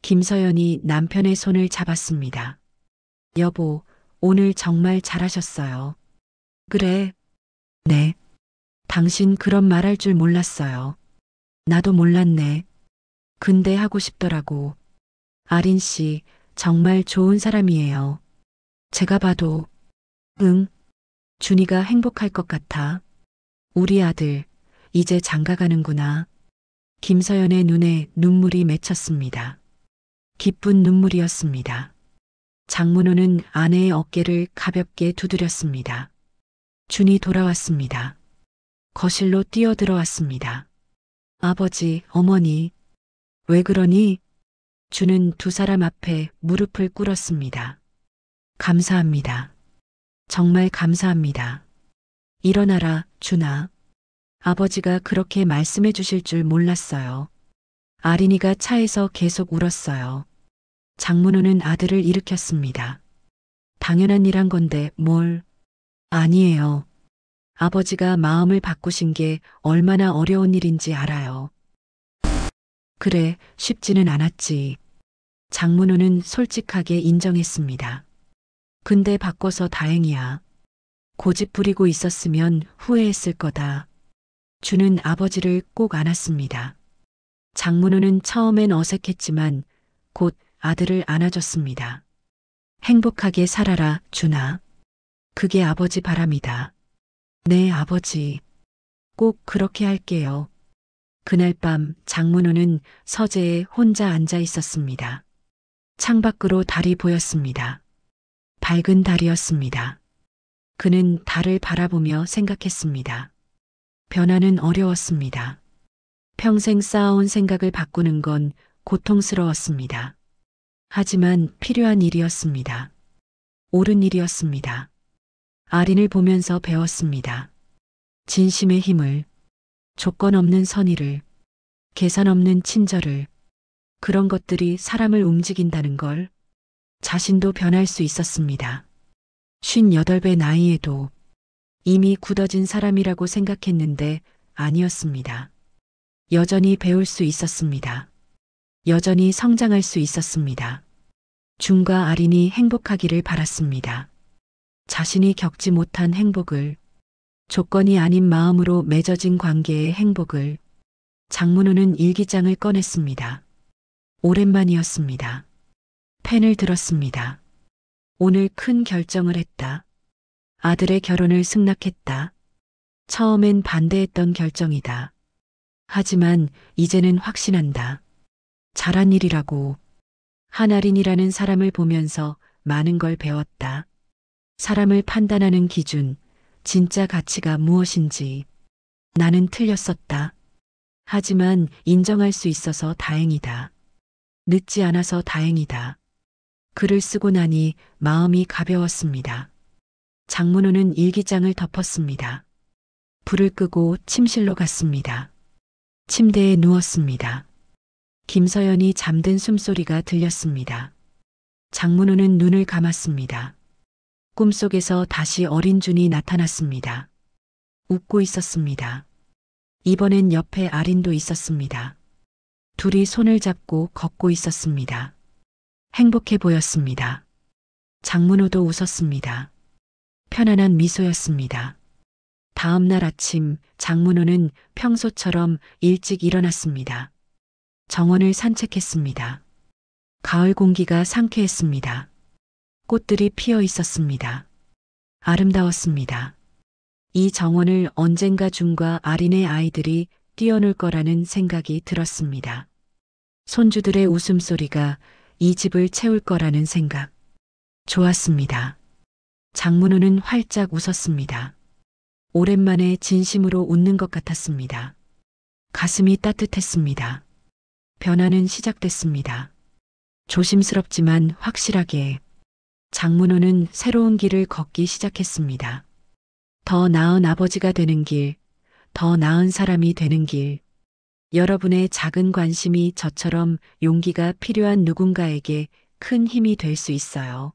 김서연이 남편의 손을 잡았습니다. 여보, 오늘 정말 잘하셨어요. 그래. 네. 당신 그런 말 할 줄 몰랐어요. 나도 몰랐네. 근데 하고 싶더라고. 아린 씨, 정말 좋은 사람이에요. 제가 봐도. 응. 준이가 행복할 것 같아. 우리 아들, 이제 장가가는구나. 김서연의 눈에 눈물이 맺혔습니다. 기쁜 눈물이었습니다. 장문호는 아내의 어깨를 가볍게 두드렸습니다. 준이 돌아왔습니다. 거실로 뛰어들어왔습니다. 아버지, 어머니, 왜 그러니? 준은 두 사람 앞에 무릎을 꿇었습니다. 감사합니다. 정말 감사합니다. 일어나라, 준아. 아버지가 그렇게 말씀해 주실 줄 몰랐어요. 아린이가 차에서 계속 울었어요. 장문호는 아들을 일으켰습니다. 당연한 일 한 건데 뭘. 아니에요. 아버지가 마음을 바꾸신 게 얼마나 어려운 일인지 알아요. 그래, 쉽지는 않았지. 장문호는 솔직하게 인정했습니다. 근데 바꿔서 다행이야. 고집 부리고 있었으면 후회했을 거다. 준은 아버지를 꼭 안았습니다. 장문호는 처음엔 어색했지만 곧 아들을 안아줬습니다. 행복하게 살아라, 준아. 그게 아버지 바람이다. 네, 아버지. 꼭 그렇게 할게요. 그날 밤 장문호는 서재에 혼자 앉아 있었습니다. 창밖으로 달이 보였습니다. 밝은 달이었습니다. 그는 달을 바라보며 생각했습니다. 변화는 어려웠습니다. 평생 쌓아온 생각을 바꾸는 건 고통스러웠습니다. 하지만 필요한 일이었습니다. 옳은 일이었습니다. 아린을 보면서 배웠습니다. 진심의 힘을, 조건 없는 선의를, 계산 없는 친절을, 그런 것들이 사람을 움직인다는 걸. 자신도 변할 수 있었습니다. 58배 나이에도 이미 굳어진 사람이라고 생각했는데 아니었습니다. 여전히 배울 수 있었습니다. 여전히 성장할 수 있었습니다. 준과 아린이 행복하기를 바랐습니다. 자신이 겪지 못한 행복을, 조건이 아닌 마음으로 맺어진 관계의 행복을. 장문호는 일기장을 꺼냈습니다. 오랜만이었습니다. 펜을 들었습니다. 오늘 큰 결정을 했다. 아들의 결혼을 승낙했다. 처음엔 반대했던 결정이다. 하지만 이제는 확신한다. 잘한 일이라고. 한아린이라는 사람을 보면서 많은 걸 배웠다. 사람을 판단하는 기준, 진짜 가치가 무엇인지. 나는 틀렸었다. 하지만 인정할 수 있어서 다행이다. 늦지 않아서 다행이다. 글을 쓰고 나니 마음이 가벼웠습니다. 장문호는 일기장을 덮었습니다. 불을 끄고 침실로 갔습니다. 침대에 누웠습니다. 김서연이 잠든 숨소리가 들렸습니다. 장문호는 눈을 감았습니다. 꿈속에서 다시 어린 준이 나타났습니다. 웃고 있었습니다. 이번엔 옆에 아린도 있었습니다. 둘이 손을 잡고 걷고 있었습니다. 행복해 보였습니다. 장문호도 웃었습니다. 편안한 미소였습니다. 다음 날 아침 장문호는 평소처럼 일찍 일어났습니다. 정원을 산책했습니다. 가을 공기가 상쾌했습니다. 꽃들이 피어 있었습니다. 아름다웠습니다. 이 정원을 언젠가 준과 아린의 아이들이 뛰어놀 거라는 생각이 들었습니다. 손주들의 웃음소리가 이 집을 채울 거라는 생각. 좋았습니다. 장문호는 활짝 웃었습니다. 오랜만에 진심으로 웃는 것 같았습니다. 가슴이 따뜻했습니다. 변화는 시작됐습니다. 조심스럽지만 확실하게. 장문호는 새로운 길을 걷기 시작했습니다. 더 나은 아버지가 되는 길, 더 나은 사람이 되는 길. 여러분의 작은 관심이 저처럼 용기가 필요한 누군가에게 큰 힘이 될 수 있어요.